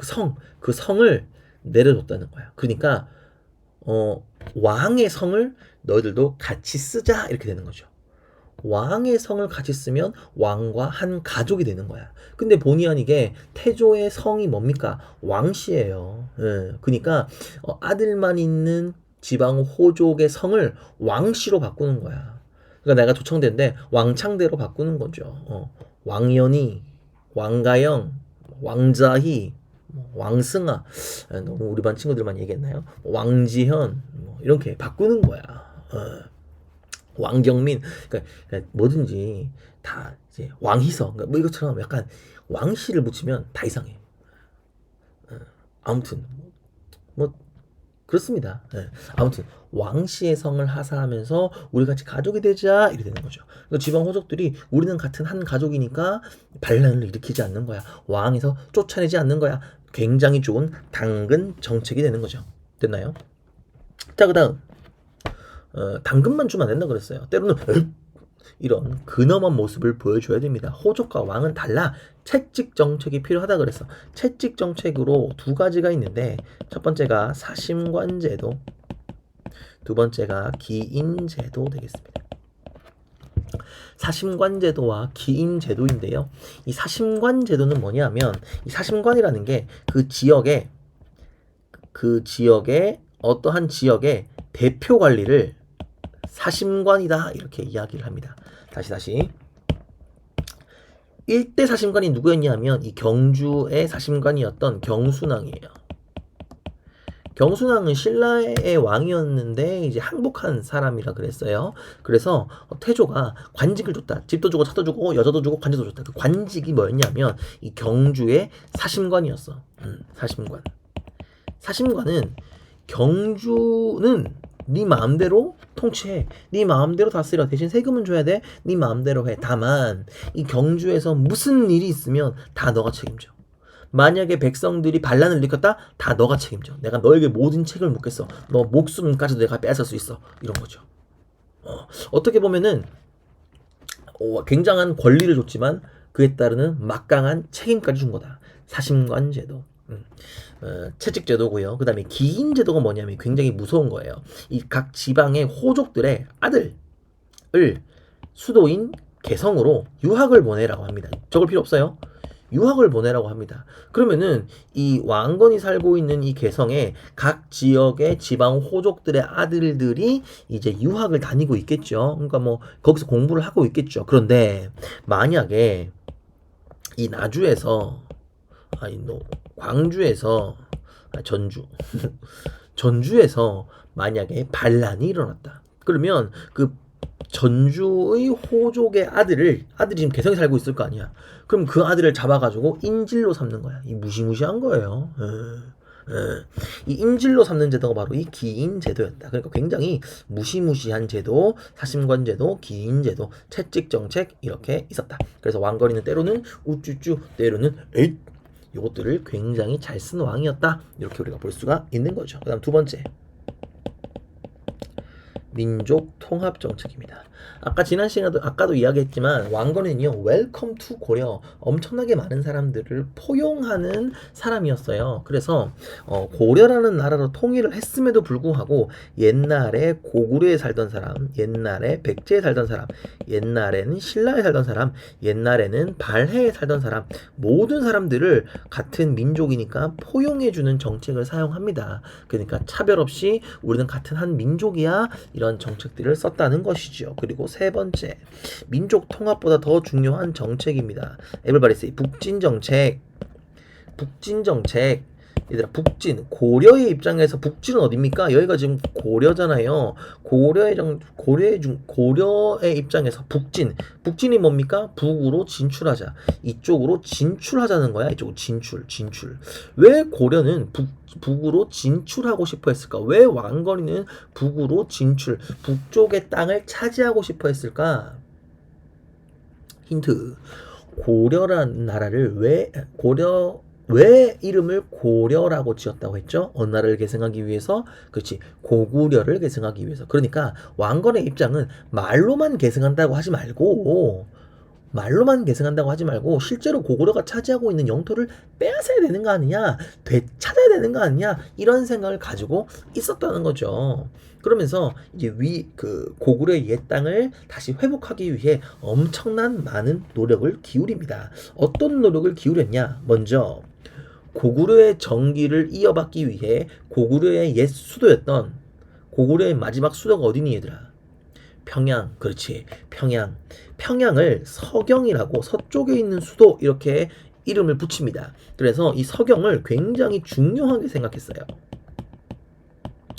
그 성을 내려줬다는 거야. 그러니까, 왕의 성을 너희들도 같이 쓰자. 이렇게 되는 거죠. 왕의 성을 같이 쓰면 왕과 한 가족이 되는 거야. 근데 본의 아니게 태조의 성이 뭡니까? 왕씨예요. 예, 그러니까 아들만 있는 지방 호족의 성을 왕씨로 바꾸는 거야. 그러니까 내가 조청대인데 왕창대로 바꾸는 거죠. 왕연희, 왕가영, 왕자희, 왕승아, 너무 우리 반 친구들만 얘기했나요? 왕지현, 이렇게 바꾸는 거야. 왕경민, 그러니까 뭐든지 다 이제 왕희서, 그러니까 뭐 이것처럼 약간 왕씨를 붙이면 다 이상해. 아무튼 뭐 그렇습니다. 네. 아무튼 왕씨의 성을 하사하면서 우리 같이 가족이 되자 이렇게 되는 거죠. 그러니까 지방 호족들이 우리는 같은 한 가족이니까 반란을 일으키지 않는 거야. 왕에서 쫓아내지 않는 거야. 굉장히 좋은 당근 정책이 되는 거죠. 됐나요? 자, 그다음 당근만 주면 안 된다 그랬어요. 때로는 이런 근엄한 모습을 보여줘야 됩니다. 호족과 왕은 달라. 채찍 정책이 필요하다 그랬어. 채찍 정책으로 두 가지가 있는데 첫 번째가 사심관제도, 두 번째가 기인제도 되겠습니다. 사심관제도와 기인제도인데요. 이 사심관제도는 뭐냐면 이 사심관이라는 게 그 지역의 어떠한 지역의 대표 관리를 사심관이다 이렇게 이야기를 합니다. 다시 1대 사심관이 누구였냐면 이 경주의 사심관이었던 경순왕이에요. 경순왕은 신라의 왕이었는데 이제 항복한 사람이라 그랬어요. 그래서 태조가 관직을 줬다. 집도 주고 차도 주고 여자도 주고 관직도 줬다. 그 관직이 뭐였냐면 이 경주의 사심관이었어. 사심관. 사심관은 경주는 네 마음대로 통치해. 네 마음대로 다스려. 대신 세금은 줘야 돼. 네 마음대로 해. 다만 이 경주에서 무슨 일이 있으면 다 너가 책임져. 만약에 백성들이 반란을 일으켰다? 다 너가 책임져. 내가 너에게 모든 책임을 묻겠어. 너 목숨까지도 내가 뺏을 수 있어. 이런 거죠. 어떻게 보면은 굉장한 권리를 줬지만 그에 따르는 막강한 책임까지 준 거다. 사심관제도. 채찍제도고요. 그 다음에 기인제도가 뭐냐면 굉장히 무서운 거예요. 이 각 지방의 호족들의 아들을 수도인 개성으로 유학을 보내라고 합니다. 적을 필요 없어요. 유학을 보내라고 합니다. 그러면은 이 왕건이 살고 있는 이 개성에 각 지역의 지방 호족들의 아들들이 이제 유학을 다니고 있겠죠. 그러니까 뭐 거기서 공부를 하고 있겠죠. 그런데 만약에 이 나주에서 광주에서 전주에서 만약에 반란이 일어났다. 그러면 그 전주의 호족의 아들이 지금 개성에 살고 있을 거 아니야. 그럼 그 아들을 잡아가지고 인질로 삼는 거야. 이 무시무시한 거예요. 이 인질로 삼는 제도가 바로 이 기인제도였다. 그러니까 굉장히 무시무시한 제도, 사심관제도, 기인제도, 채찍정책 이렇게 있었다. 그래서 왕건이는 때로는 우쭈쭈, 때로는 에잇, 이것들을 굉장히 잘 쓴 왕이었다. 이렇게 우리가 볼 수가 있는 거죠. 그 다음 두 번째, 민족 통합 정책입니다. 아까 지난 시간에도 아까도 이야기했지만 왕건은요 웰컴 투 고려, 엄청나게 많은 사람들을 포용하는 사람이었어요. 그래서 고려라는 나라로 통일을 했음에도 불구하고 옛날에 고구려에 살던 사람, 옛날에 백제에 살던 사람, 옛날에는 신라에 살던 사람, 옛날에는 발해에 살던 사람, 모든 사람들을 같은 민족이니까 포용해주는 정책을 사용합니다. 그러니까 차별 없이 우리는 같은 한 민족이야, 이런 정책들을 썼다는 것이죠. 그리고 세 번째, 민족 통합보다 더 중요한 정책입니다. Everybody say 북진 정책. 북진 정책. 얘들아, 북진, 고려의 입장에서 북진은 어딥니까? 여기가 지금 고려잖아요. 고려의 입장에서 북진이 뭡니까? 북으로 진출하자. 이쪽으로 진출하자는 거야. 이쪽으로 진출. 왜 고려는 북으로 진출하고 싶어 했을까? 왜 왕건이는 북으로 북쪽의 땅을 차지하고 싶어 했을까? 힌트. 고려라는 나라를 왜 이름을 고려라고 지었다고 했죠? 어느 나라를 계승하기 위해서? 그렇지. 고구려를 계승하기 위해서. 그러니까 왕건의 입장은 말로만 계승한다고 하지 말고 실제로 고구려가 차지하고 있는 영토를 빼앗아야 되는 거 아니냐, 되찾아야 되는 거 아니냐, 이런 생각을 가지고 있었다는 거죠. 그러면서 이제 고구려의 옛 땅을 다시 회복하기 위해 엄청난 많은 노력을 기울입니다. 어떤 노력을 기울였냐? 먼저 고구려의 정기를 이어받기 위해 고구려의 옛 수도였던, 고구려의 마지막 수도가 어디니 얘들아? 평양. 그렇지. 평양을 서경이라고, 서쪽에 있는 수도, 이렇게 이름을 붙입니다. 그래서 이 서경을 굉장히 중요하게 생각했어요.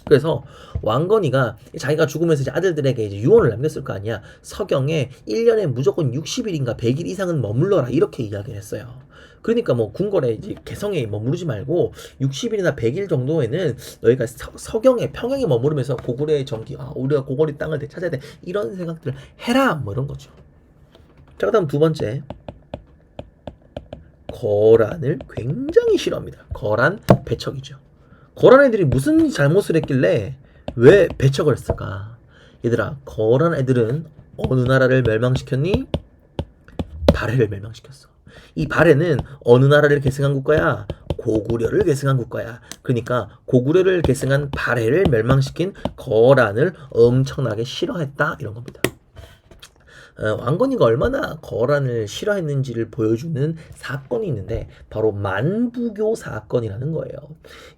그래서 왕건이가 자기가 죽으면서 이제 아들들에게 이제 유언을 남겼을 거 아니야. 서경에 1년에 무조건 60일인가 100일 이상은 머물러라, 이렇게 이야기를 했어요. 그러니까 뭐 궁궐에 이제 개성에 머무르지 말고 60일이나 100일 정도에는 너희가 서경에, 평양에 머무르면서 고구려의 정기, 우리가 고구려 땅을 되찾아야 돼, 이런 생각들을 해라, 뭐 이런 거죠. 자, 그다음 두 번째, 거란을 굉장히 싫어합니다. 거란 배척이죠. 거란 애들이 무슨 잘못을 했길래 왜 배척을 했을까? 얘들아, 거란 애들은 어느 나라를 멸망시켰니? 발해를 멸망시켰어. 이 발해는 어느 나라를 계승한 국가야? 고구려를 계승한 국가야. 그러니까 고구려를 계승한 발해를 멸망시킨 거란을 엄청나게 싫어했다, 이런 겁니다. 왕건이가 얼마나 거란을 싫어했는지를 보여주는 사건이 있는데 바로 만부교 사건이라는 거예요.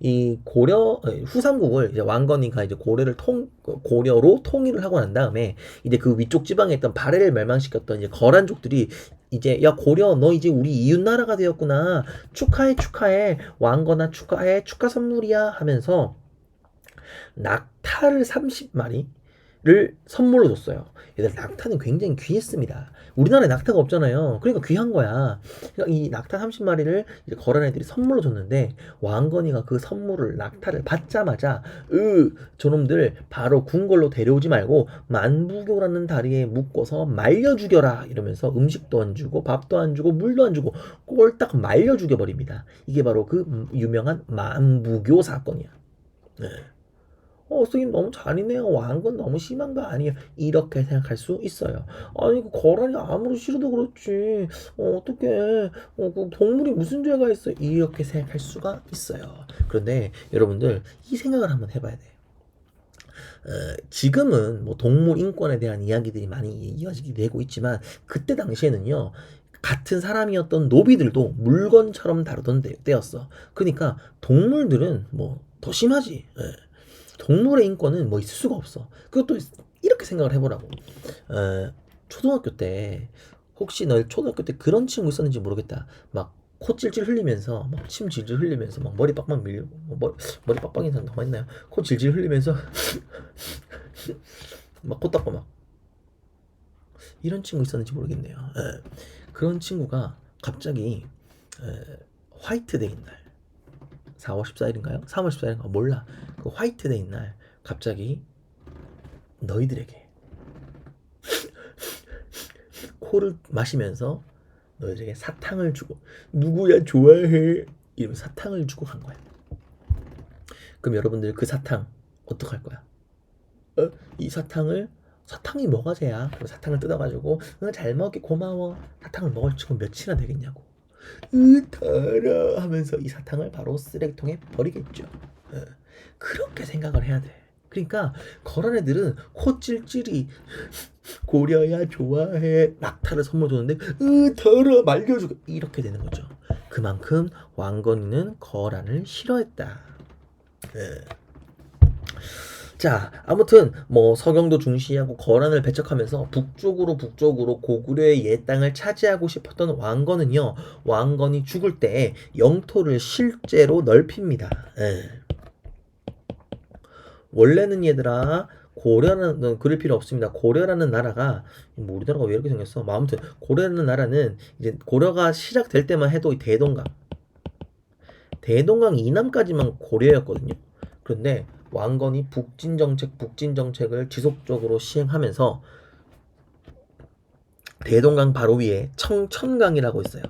이 고려 후삼국을 이제 왕건이가 이제 고려로 통일을 하고 난 다음에 이제 그 위쪽 지방에 있던 발해를 멸망시켰던 이제 거란족들이 이제, 야 고려, 너 이제 우리 이웃 나라가 되었구나, 축하해, 왕건아 축하해, 축하 선물이야 하면서 낙타를 30마리를 선물로 줬어요. 얘들, 낙타는 굉장히 귀했습니다. 우리나라에 낙타가 없잖아요. 그러니까 귀한 거야. 그러니까 이 낙타 30마리를 이제 거란 애들이 선물로 줬는데, 왕건이가 그 선물을, 낙타를 받자마자 저놈들 바로 궁궐로 데려오지 말고 만부교라는 다리에 묶어서 말려 죽여라, 이러면서 음식도 안 주고 밥도 안 주고 물도 안 주고 꼴딱 말려 죽여버립니다. 이게 바로 그 유명한 만부교 사건이야. 네. 선생님 너무 잔인해요. 왕건 너무 심한 거 아니에요? 이렇게 생각할 수 있어요. 아니, 그 거란이 아무리 싫어도 그렇지, 어떻게, 그 동물이 무슨 죄가 있어? 이렇게 생각할 수가 있어요. 그런데 여러분들, 이 생각을 한번 해봐야 돼. 지금은 뭐 동물 인권에 대한 이야기들이 많이 이어지게 되고 있지만, 그때 당시에는요, 같은 사람이었던 노비들도 물건처럼 다루던 때였어. 그러니까 동물들은 뭐 더 심하지. 동물의 인권은 뭐 있을 수가 없어. 그것도 이렇게 생각을 해보라고. 초등학교 때, 혹시 너 초등학교 때 그런 친구 있었는지 모르겠다. 막 코 찔찔 흘리면서, 막 침 질질 흘리면서, 막 머리 빡빡 밀고, 머리 빡빡인 사람 더 있나요? 코 질질 흘리면서 막 코 닦고 막 이런 친구 있었는지 모르겠네요. 그런 친구가 갑자기 화이트데이 날, 4월 14일인가요? 3월 14일인가 몰라. 그 화이트데이 날 갑자기 너희들에게 코를 마시면서 너희들에게 사탕을 주고, 누구야 좋아해, 이러면서 사탕을 주고 간 거야. 그럼 여러분들 그 사탕 어떡할 거야? 이 사탕이 뭐가 죄야? 그리고 사탕을 뜯어가지고 잘 먹게 고마워. 사탕을 먹을 지금 며칠이나 되겠냐고. 달아 하면서 이 사탕을 바로 쓰레기통에 버리겠죠. 그렇게 생각을 해야 돼. 그러니까 거란 애들은 코 찔찔이 고려야 좋아해, 낙타를 선물 줬는데 달아, 말려주고, 이렇게 되는 거죠. 그만큼 왕건이는 거란을 싫어했다. 자, 아무튼 뭐 서경도 중시하고 거란을 배척하면서 북쪽으로 고구려의 옛 땅을 차지하고 싶었던 왕건은요, 왕건이 죽을 때 영토를 실제로 넓힙니다. 예. 원래는 얘들아 고려라는 그럴 필요 없습니다. 고려라는 나라가 뭐 우리나라가 왜 이렇게 생겼어? 뭐 아무튼 고려라는 나라는 이제 고려가 시작될 때만 해도 대동강 이남까지만 고려였거든요. 그런데 왕건이 북진 정책을 지속적으로 시행하면서 대동강 바로 위에 청천강이라고 있어요.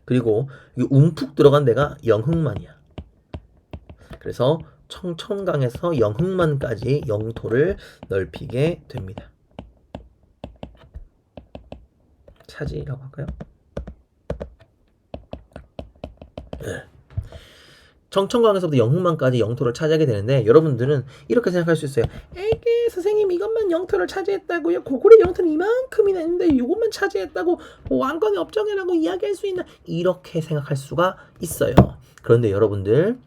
그리고 이 움푹 들어간 데가 영흥만이야. 그래서 청천강에서 영흥만까지 영토를 넓히게 됩니다. 차지라고 할까요? 네. 청천강에서부터 영흥만까지 영토를 차지하게 되는데 여러분들은 이렇게 생각할 수 있어요. 에게 선생님 이것만 영토를 차지했다고요? 고구려 영토는 이만큼이나 있는데 이것만 차지했다고 왕건의 업적이라고 이야기할 수 있나? 이렇게 생각할 수가 있어요. 그런데 여러분들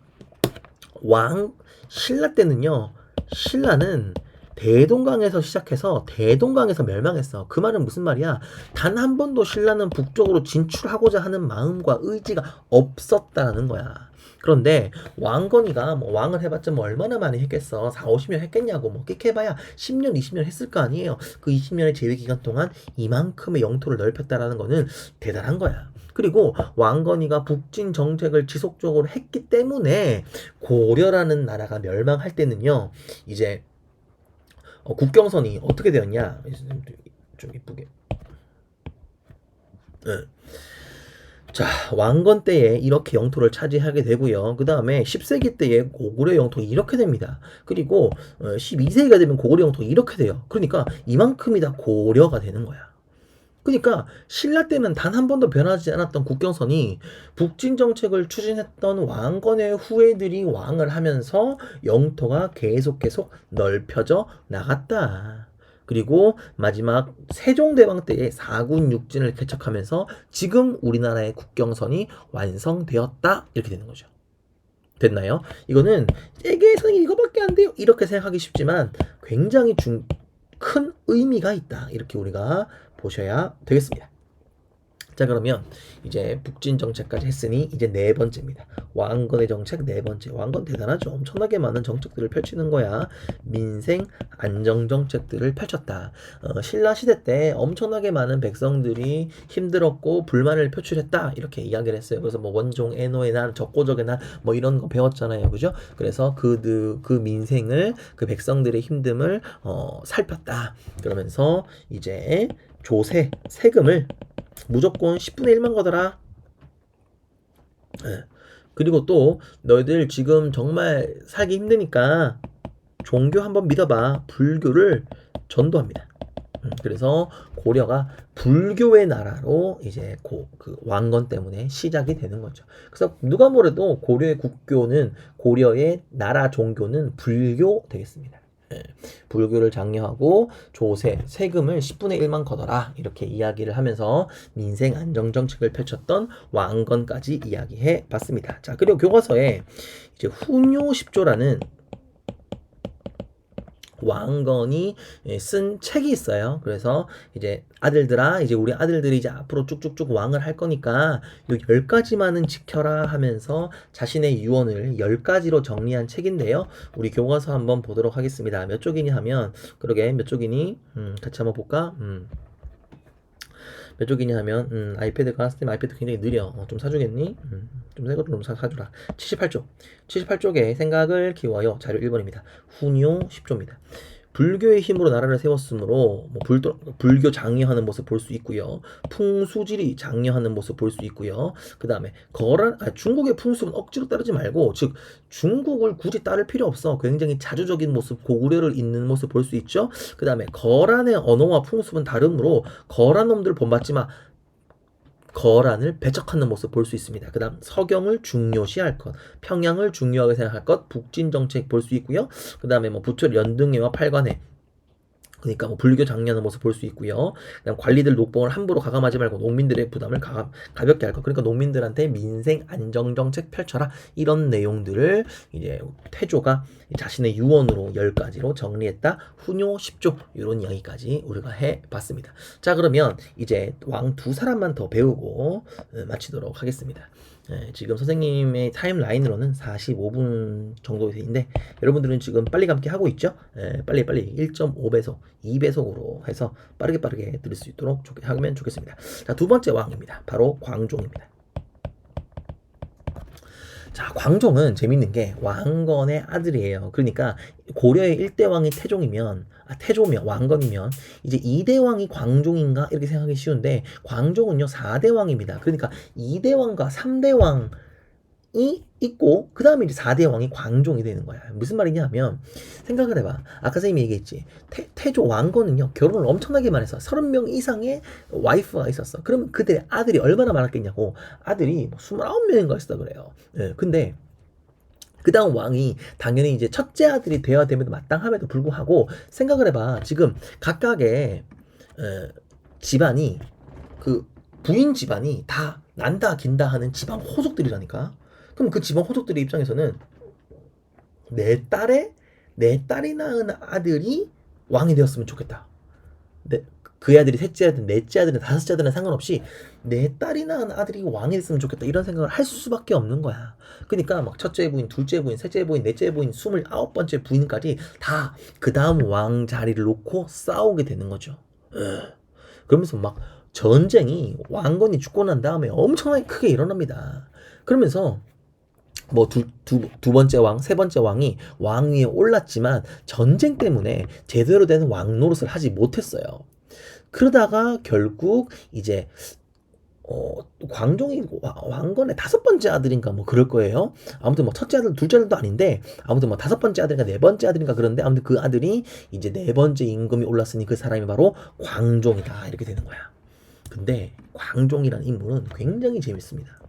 신라 때는요. 신라는 대동강에서 시작해서 대동강에서 멸망했어. 그 말은 무슨 말이야? 단 한 번도 신라는 북쪽으로 진출하고자 하는 마음과 의지가 없었다는 거야. 그런데 왕건이가 뭐 왕을 해봤자 뭐 얼마나 많이 했겠어. 4, 50년 했겠냐고. 뭐 끽해봐야 10년, 20년 했을 거 아니에요. 그 20년의 재위 기간 동안 이만큼의 영토를 넓혔다라는 거는 대단한 거야. 그리고 왕건이가 북진 정책을 지속적으로 했기 때문에 고려라는 나라가 멸망할 때는요. 이제 국경선이 어떻게 되었냐? 좀 이쁘게. 네. 자, 왕건 때에 이렇게 영토를 차지하게 되고요. 그 다음에 10세기 때에 고구려 영토 이렇게 됩니다. 그리고 12세기가 되면 고구려 영토 이렇게 돼요. 그러니까 이만큼이 다 고려가 되는 거야. 그러니까 신라 때는 단 한 번도 변하지 않았던 국경선이 북진 정책을 추진했던 왕건의 후예들이 왕을 하면서 영토가 계속 넓혀져 나갔다. 그리고 마지막 세종대왕 때에 사군 육진을 개척하면서 지금 우리나라의 국경선이 완성되었다. 이렇게 되는 거죠. 됐나요? 이거는 세계 선생님 이거밖에 안 돼요. 이렇게 생각하기 쉽지만 굉장히 큰 의미가 있다. 이렇게 우리가 보셔야 되겠습니다. 자, 그러면 이제 북진 정책까지 했으니 이제 네 번째입니다. 왕건의 정책 네 번째. 왕건 대단하죠. 엄청나게 많은 정책들을 펼치는 거야. 민생 안정 정책들을 펼쳤다. 신라 시대 때 엄청나게 많은 백성들이 힘들었고 불만을 표출했다. 이렇게 이야기를 했어요. 그래서 뭐 원종 애노의 날, 적고적의 날 뭐 이런 거 배웠잖아요. 그죠? 그래서 그 민생을 그 백성들의 힘듦을 살폈다. 그러면서 이제 세금을 무조건 10분의 1만 거더라. 네. 그리고 또 너희들 지금 정말 살기 힘드니까 종교 한번 믿어봐. 불교를 전도합니다. 그래서 고려가 불교의 나라로 이제 그 왕건 때문에 시작이 되는 거죠. 그래서 누가 뭐래도 고려의 국교는 고려의 나라 종교는 불교 되겠습니다. 불교를 장려하고 세금을 10분의 1만 거더라 이렇게 이야기를 하면서 민생 안정 정책을 펼쳤던 왕건까지 이야기해 봤습니다. 자, 그리고 교과서에 이제 훈요 10조라는 왕건이 쓴 책이 있어요. 그래서 이제 아들들아, 이제 우리 아들들이 이제 앞으로 쭉쭉쭉 왕을 할 거니까 요 10가지만은 지켜라 하면서 자신의 유언을 10가지로 정리한 책인데요. 우리 교과서 한번 보도록 하겠습니다. 몇 쪽이니 하면, 그러게 몇 쪽이니? 같이 한번 볼까? 몇 쪽이냐 하면 아이패드가 스팀 아이패드 굉장히 느려. 좀 사주겠니? 좀 새 것도 좀 사주라. 78쪽. 78쪽에 생각을 키워요. 자료 1번입니다. 훈요 10조입니다. 불교의 힘으로 나라를 세웠으므로 불교 장려하는 모습 볼 수 있고요. 풍수지리 장려하는 모습 볼 수 있고요. 그 다음에 중국의 풍습은 억지로 따르지 말고, 즉 중국을 굳이 따를 필요 없어. 굉장히 자주적인 모습, 고구려를 잇는 모습 볼 수 있죠. 그 다음에 거란의 언어와 풍습은 다르므로 거란 놈들 본받지 마. 거란을 배척하는 모습 볼 수 있습니다. 그 다음 서경을 중요시할 것, 평양을 중요하게 생각할 것, 북진 정책 볼 수 있고요. 그 다음에 부처 연등회와 팔관회, 그러니까 뭐 불교 장려하는 모습 볼 수 있고요. 그다음 관리들 녹봉을 함부로 가감하지 말고 농민들의 부담을 가볍게 할 것. 그러니까 농민들한테 민생 안정 정책 펼쳐라. 이런 내용들을 이제 태조가 자신의 유언으로 10가지로 정리했다. 훈요 10조 이런 이야기까지 우리가 해봤습니다. 자, 그러면 이제 왕 두 사람만 더 배우고 마치도록 하겠습니다. 지금 선생님의 타임라인으로는 45분 정도 되는데 여러분들은 지금 빨리 감기 하고 있죠? 빨리 1.5배속, 2배속으로 해서 빠르게 들을 수 있도록 하면 좋겠습니다. 자, 두 번째 왕입니다. 바로 광종입니다. 자, 광종은 재밌는 게 왕건의 아들이에요. 그러니까 고려의 1대 왕이 태조면 왕건이면 이제 2대 왕이 광종인가 이렇게 생각하기 쉬운데 광종은요 4대 왕입니다. 그러니까 2대 왕과 3대 왕이 있고 그 다음에 이제 4대 왕이 광종이 되는 거야. 무슨 말이냐 하면 생각을 해봐. 아까 선생님이 얘기했지. 태조 왕건은요 결혼을 엄청나게 많이 했어. 30명 이상의 와이프가 있었어. 그러면 그들의 아들이 얼마나 많았겠냐고. 아들이 29명인가 있었다 그래요. 근데 그 다음 왕이 당연히 이제 첫째 아들이 되어야 됨에도 마땅함에도 불구하고 생각을 해봐. 지금 각각의 집안이 그 부인 집안이 다 난다 긴다 하는 집안 호족들이라니까. 그럼 그 집안 호족들의 입장에서는 내 딸이 낳은 아들이 왕이 되었으면 좋겠다. 그 아들이 셋째 아들, 넷째 아들은 다섯째 아들은 상관없이 내 딸이 낳은 아들이 왕이 됐으면 좋겠다 이런 생각을 할 수밖에 없는 거야. 그러니까 막 첫째 부인, 둘째 부인, 셋째 부인, 넷째 부인, 29번째 부인까지 다 그 다음 왕 자리를 놓고 싸우게 되는 거죠. 그러면서 막 전쟁이 왕건이 죽고 난 다음에 엄청나게 크게 일어납니다. 그러면서 뭐 두 번째 왕, 세 번째 왕이 왕 위에 올랐지만 전쟁 때문에 제대로 된 왕 노릇을 하지 못했어요. 그러다가 결국 이제 광종이 왕건의 5번째 아들인가 뭐 그럴 거예요. 아무튼 뭐 첫째 아들, 둘째 아들도 아닌데 아무튼 뭐 5번째 아들인가 4번째 아들인가 그런데 아무튼 그 아들이 이제 4번째 임금이 올랐으니 그 사람이 바로 광종이다 이렇게 되는 거야. 근데 광종이라는 인물은 굉장히 재밌습니다.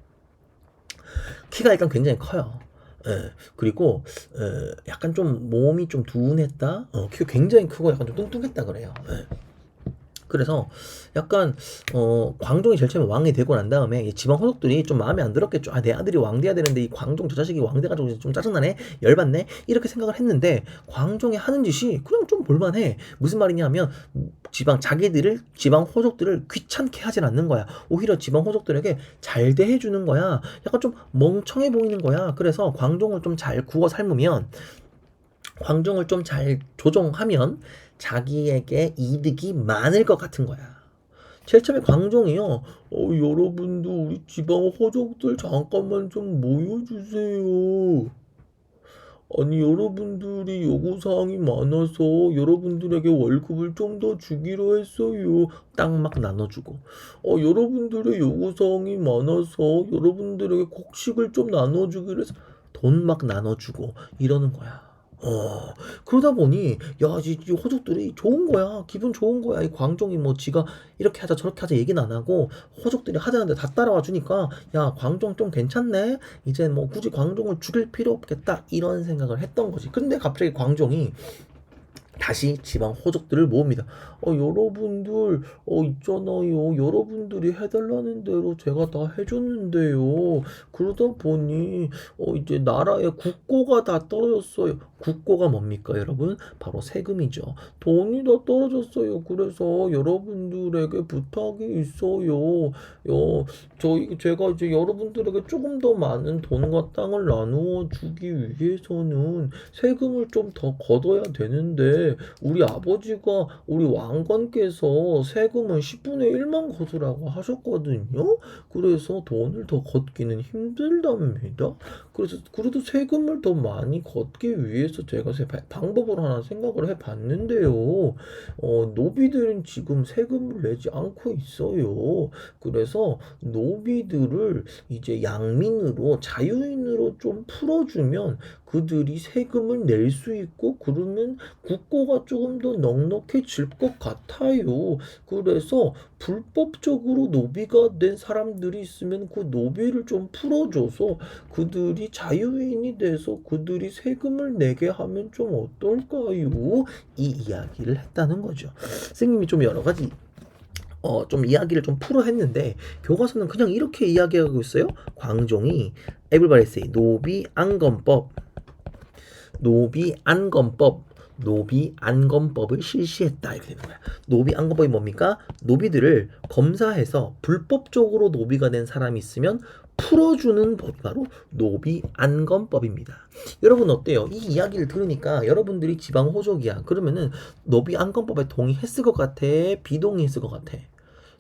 키가 일단 굉장히 커요. 그리고 약간 좀 몸이 좀 둔했다. 키가 굉장히 크고 약간 좀 뚱뚱했다 그래요. 그래서 약간 광종이 제일 처음에 왕이 되고 난 다음에 지방 호족들이 좀 마음에 안 들었겠죠. 내 아들이 왕 돼야 되는데 이 광종 저 자식이 왕 돼가지고 좀 짜증나네, 열받네 이렇게 생각을 했는데 광종이 하는 짓이 그냥 좀 볼만해. 무슨 말이냐면 지방 호족들을 귀찮게 하진 않는 거야. 오히려 지방 호족들에게 잘 대해주는 거야. 약간 좀 멍청해 보이는 거야. 그래서 광종을 좀 잘 구워 삶으면, 광종을 좀 잘 조종하면 자기에게 이득이 많을 것 같은 거야. 제일 처음에 광종이요. 여러분들 우리 지방 호족들 잠깐만 좀 모여주세요. 아니 여러분들이 요구사항이 많아서 여러분들에게 월급을 좀 더 주기로 했어요. 땅 막 나눠주고. 여러분들의 요구사항이 많아서 여러분들에게 곡식을 좀 나눠주기로 해서 돈 막 나눠주고 이러는 거야. 그러다 보니 이 호족들이 좋은 거야. 기분 좋은 거야. 이 광종이 뭐 지가 이렇게 하자 저렇게 하자 얘기는 안 하고 호족들이 하자는데 다 따라와 주니까 야 광종 좀 괜찮네. 이제 뭐 굳이 광종을 죽일 필요 없겠다 이런 생각을 했던 거지. 근데 갑자기 광종이 다시 지방 호족들을 모읍니다. 여러분들, 있잖아요. 여러분들이 해달라는 대로 제가 다 해줬는데요. 그러다 보니, 이제 나라의 국고가 다 떨어졌어요. 국고가 뭡니까, 여러분? 바로 세금이죠. 돈이 다 떨어졌어요. 그래서 여러분들에게 부탁이 있어요. 제가 이제 여러분들에게 조금 더 많은 돈과 땅을 나누어 주기 위해서는 세금을 좀 더 걷어야 되는데, 우리 아버지가 우리 왕건께서 세금은 10분의 1만 걷으라고 하셨거든요. 그래서 돈을 더 걷기는 힘들답니다. 그래서 그래도 세금을 더 많이 걷기 위해서 제가 방법을 하나 생각을 해봤는데요. 노비들은 지금 세금을 내지 않고 있어요. 그래서 노비들을 이제 양민으로 자유인으로 좀 풀어주면 그들이 세금을 낼 수 있고 그러면 국고가 조금 더 넉넉해질 것 같아요. 그래서 불법적으로 노비가 된 사람들이 있으면 그 노비를 좀 풀어줘서 그들이 자유인이 돼서 그들이 세금을 내게 하면 좀 어떨까요? 이 이야기를 했다는 거죠. 선생님이 좀 여러 가지 좀 이야기를 좀 풀어 했는데 교과서는 그냥 이렇게 이야기하고 있어요. 광종이 everybody say 노비안검법을 실시했다 이렇게 되는 거야. 노비안검법이 뭡니까? 노비들을 검사해서 불법적으로 노비가 된 사람이 있으면 풀어주는 법이 바로 노비안검법입니다. 여러분 어때요? 이 이야기를 들으니까 여러분들이 지방 호족이야. 그러면은 노비안검법에 동의했을 것 같아? 비동의했을 것 같아?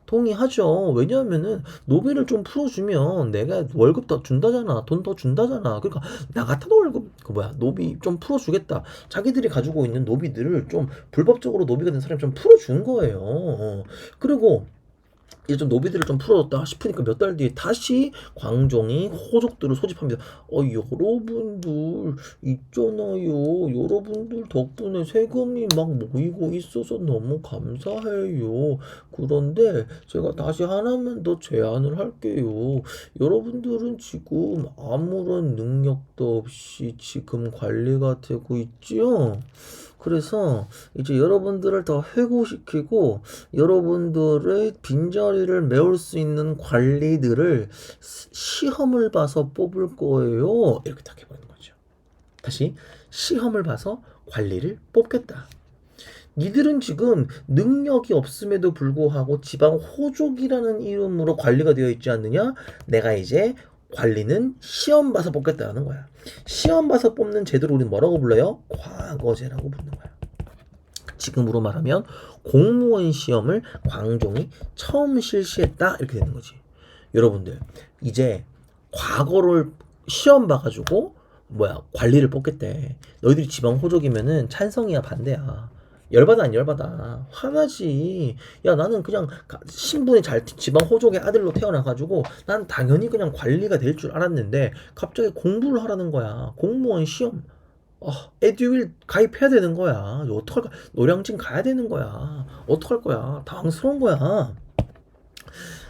동의하죠. 왜냐하면은 노비를 좀 풀어주면 내가 월급 더 준다잖아. 돈 더 준다잖아. 그러니까 나 같아도 월급 노비 좀 풀어주겠다. 자기들이 가지고 있는 노비들을 좀 불법적으로 노비가 된 사람이 좀 풀어준 거예요. 그리고 이제 좀 노비들을 좀 풀어줬다 싶으니까 몇 달 뒤에 다시 광종이 호족들을 소집합니다. 여러분들 있잖아요. 여러분들 덕분에 세금이 막 모이고 있어서 너무 감사해요. 그런데 제가 다시 하나만 더 제안을 할게요. 여러분들은 지금 아무런 능력도 없이 지금 관리가 되고 있지요? 그래서 이제 여러분들을 더 해고시키고 여러분들의 빈자리를 메울 수 있는 관리들을 시험을 봐서 뽑을 거예요. 이렇게 딱 해버리는 거죠. 다시 시험을 봐서 관리를 뽑겠다. 니들은 지금 능력이 없음에도 불구하고 지방 호족이라는 이름으로 관리가 되어 있지 않느냐? 내가 이제 관리는 시험 봐서 뽑겠다는 거야. 시험 봐서 뽑는 제도를 우리는 뭐라고 불러요? 과거제라고 부르는 거야. 지금으로 말하면 공무원 시험을 광종이 처음 실시했다 이렇게 되는 거지. 여러분들 이제 과거를 시험 봐가지고 관리를 뽑겠대. 너희들이 지방 호족이면은 찬성이야 반대야? 열받아 안 열받아? 화나지. 야 나는 그냥 신분이 잘 지방 호족의 아들로 태어나가지고 난 당연히 그냥 관리가 될 줄 알았는데 갑자기 공부를 하라는 거야. 공무원 시험. 에듀윌 가입해야 되는 거야. 어떡할 거야? 노량진 가야 되는 거야. 어떡할 거야? 당황스러운 거야.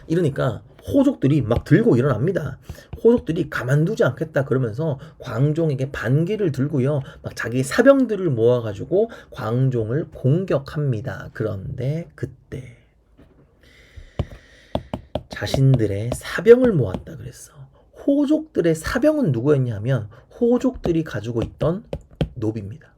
이러니까 호족들이 막 들고 일어납니다. 호족들이 가만두지 않겠다 그러면서 광종에게 반기를 들고요. 막 자기 사병들을 모아가지고 광종을 공격합니다. 그런데 그때 자신들의 사병을 모았다 그랬어. 호족들의 사병은 누구였냐면 호족들이 가지고 있던 노비입니다.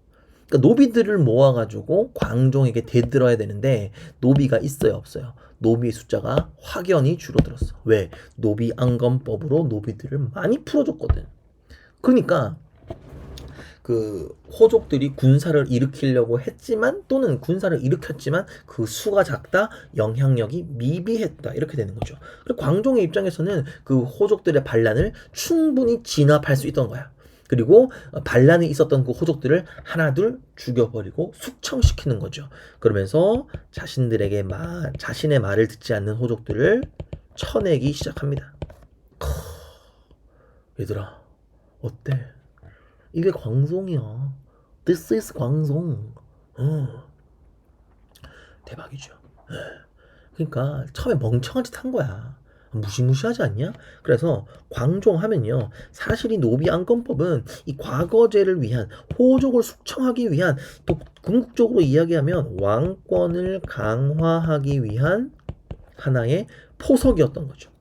그러니까 노비들을 모아가지고 광종에게 대들어야 되는데 노비가 있어요 없어요? 노비의 숫자가 확연히 줄어들었어. 왜? 노비안검법으로 노비들을 많이 풀어줬거든. 그러니까 그 호족들이 군사를 일으키려고 했지만 또는 군사를 일으켰지만 그 수가 작다, 영향력이 미비했다 이렇게 되는 거죠. 그리고 광종의 입장에서는 그 호족들의 반란을 충분히 진압할 수 있던 거야. 그리고 반란이 있었던 그 호족들을 하나둘 죽여버리고 숙청시키는 거죠. 그러면서 자신의 말을 듣지 않는 호족들을 쳐내기 시작합니다. 얘들아 어때? 이게 광송이야. This is 광송. 대박이죠. 그러니까 처음에 멍청한 짓 한 거야. 무시무시하지 않냐? 그래서 광종 하면요. 사실 이 노비안건법은 이 과거제를 위한 호족을 숙청하기 위한 또 궁극적으로 이야기하면 왕권을 강화하기 위한 하나의 포석이었던 거죠.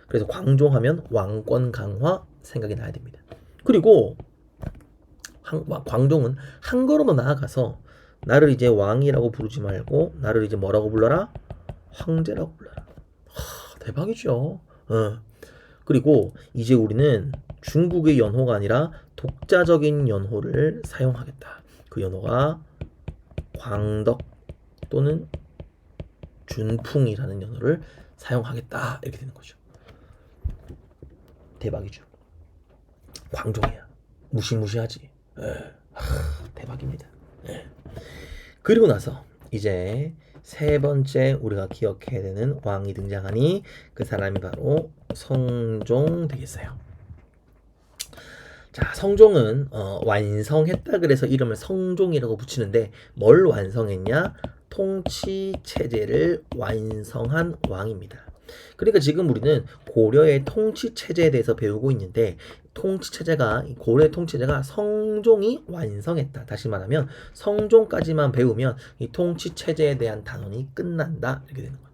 그래서 광종하면 왕권 강화 생각이 나야 됩니다. 그리고 광종은 한 걸음 더 나아가서 나를 이제 왕이라고 부르지 말고 나를 이제 뭐라고 불러라? 황제라고 불러라. 대박이죠. 그리고 이제 우리는 중국의 연호가 아니라 독자적인 연호를 사용하겠다. 그 연호가 광덕 또는 준풍이라는 연호를 사용하겠다. 이렇게 되는 거죠. 대박이죠. 광종이야. 무시무시하지. 대박입니다. 그리고 나서 이제 세 번째 우리가 기억해야 되는 왕이 등장하니 그 사람이 바로 성종 되겠어요. 자, 성종은 완성했다 그래서 이름을 성종이라고 붙이는데 뭘 완성했냐? 통치 체제를 완성한 왕입니다. 그러니까 지금 우리는 고려의 통치 체제에 대해서 배우고 있는데 통치 체제가 고려의 통치 체제가 성종이 완성했다. 다시 말하면 성종까지만 배우면 이 통치 체제에 대한 단원이 끝난다. 이렇게 되는 거죠.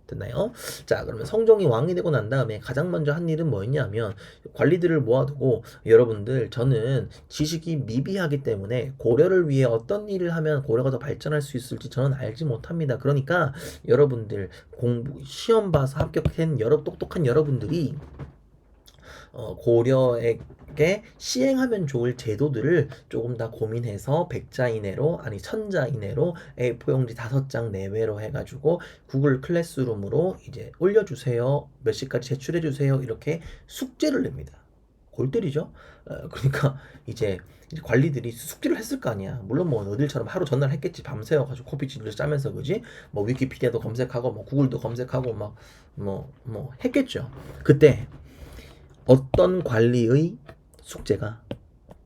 됐나요? 자, 그러면 성종이 왕이 되고 난 다음에 가장 먼저 한 일은 뭐였냐면 관리들을 모아두고 여러분들 저는 지식이 미비하기 때문에 고려를 위해 어떤 일을 하면 고려가 더 발전할 수 있을지 저는 알지 못합니다. 그러니까 여러분들 공부 시험 봐서 합격한 똑똑한 여러분들이 고려에게 시행하면 좋을 제도들을 조금 더 고민해서 100자 이내로 아니 1000자 이내로 A4 용지 5장 내외로 해가지고 구글 클래스룸으로 이제 올려주세요. 몇 시까지 제출해주세요. 이렇게 숙제를 냅니다. 골 때리죠? 그러니까 이제 관리들이 숙제를 했을 거 아니야. 물론 뭐 너희들처럼 하루 전날 했겠지. 밤새워가지고 코피 진짜 짜면서 그지? 뭐 위키피디아도 검색하고 뭐 구글도 검색하고 막 뭐 했겠죠. 그때 어떤 관리의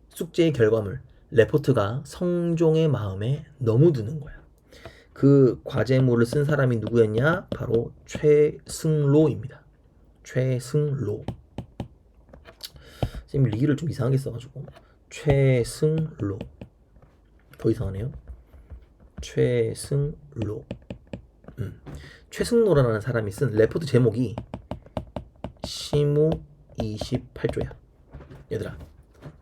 숙제의 결과물, 레포트가 성종의 마음에 너무 드는 거야. 그 과제물을 쓴 사람이 누구였냐? 바로 최승로입니다. 최승로. 선생님 리를 좀 이상하게 써가지고 최승로. 더 이상하네요. 최승로. 최승로라는 사람이 쓴 레포트 제목이 시무 28조야. 얘들아,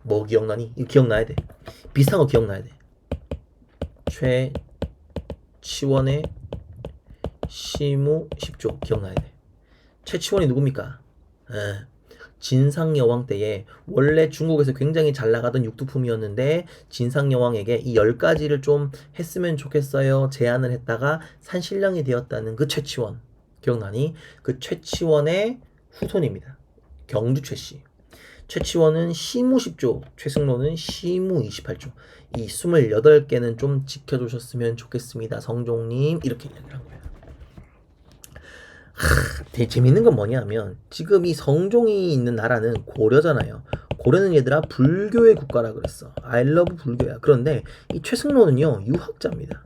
뭐 기억나니? 이거 기억나야 돼. 비슷한 거 기억나야 돼. 최치원의 시무 10조 기억나야 돼. 최치원이 누굽니까? 진상여왕 때에 원래 중국에서 굉장히 잘 나가던 육두품이었는데 진상여왕에게 이 10가지를 좀 했으면 좋겠어요 제안을 했다가 산신령이 되었다는 그 최치원 기억나니? 그 최치원의 후손입니다. 경주 최씨. 최치원은 시무 10조, 최승로는 시무 28조. 이 28개는 좀 지켜주셨으면 좋겠습니다. 성종님. 이렇게 이야기를 한 거예요. 되게 재밌는 건 뭐냐면 지금 이 성종이 있는 나라는 고려잖아요. 고려는 얘들아 불교의 국가라 그랬어. I love 불교야. 그런데 이 최승로는요 유학자입니다.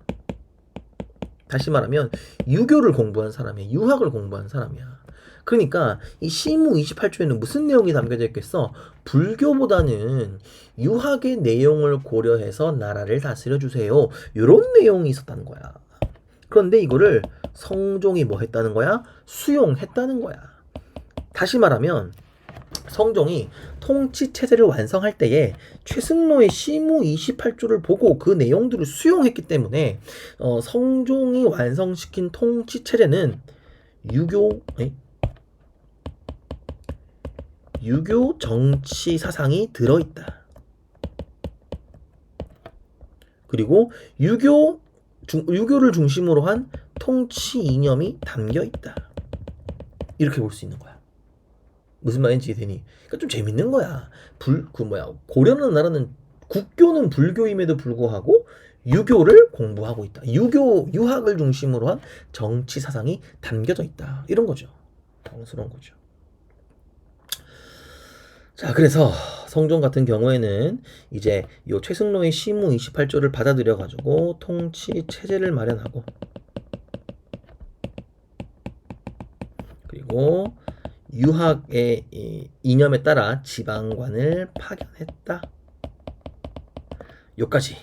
다시 말하면 유교를 공부한 사람이야. 유학을 공부한 사람이야. 그러니까 이 시무 28조에는 무슨 내용이 담겨져 있겠어? 불교보다는 유학의 내용을 고려해서 나라를 다스려 주세요. 이런 내용이 있었다는 거야. 그런데 이거를 성종이 뭐 했다는 거야? 수용했다는 거야. 다시 말하면 성종이 통치 체제를 완성할 때에 최승로의 시무 28조를 보고 그 내용들을 수용했기 때문에 성종이 완성시킨 통치 체제는 유교 정치 사상이 들어있다. 그리고 유교를 중심으로 한 통치 이념이 담겨있다. 이렇게 볼 수 있는 거야. 무슨 말인지 되니? 그러니까 좀 재밌는 거야. 고려라는 나라는 국교는 불교임에도 불구하고 유교를 공부하고 있다. 유학을 중심으로 한 정치 사상이 담겨져 있다. 이런 거죠. 당스러운 거죠. 자, 그래서 성종 같은 경우에는 이제 요 최승로의 시무 28조를 받아들여 가지고 통치 체제를 마련하고 그리고 유학의 이념에 따라 지방관을 파견했다. 요까지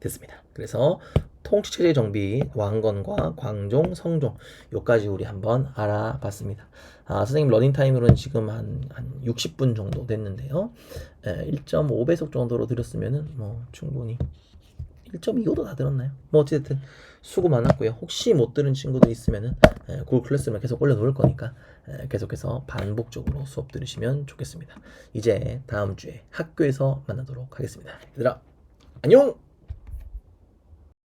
됐습니다. 그래서 통치체제 정비 왕건과 광종, 성종 요까지 우리 한번 알아봤습니다. 선생님 러닝타임으로는 지금 한 60분 정도 됐는데요. 1.5배속 정도로 들었으면은 뭐 충분히 1.25도 다 들었나요? 뭐 어쨌든 수고 많았고요. 혹시 못 들은 친구들 있으면은 구글 클래스룸에 계속 올려놓을 거니까 계속해서 반복적으로 수업 들으시면 좋겠습니다. 이제 다음 주에 학교에서 만나도록 하겠습니다. 얘들아 안녕!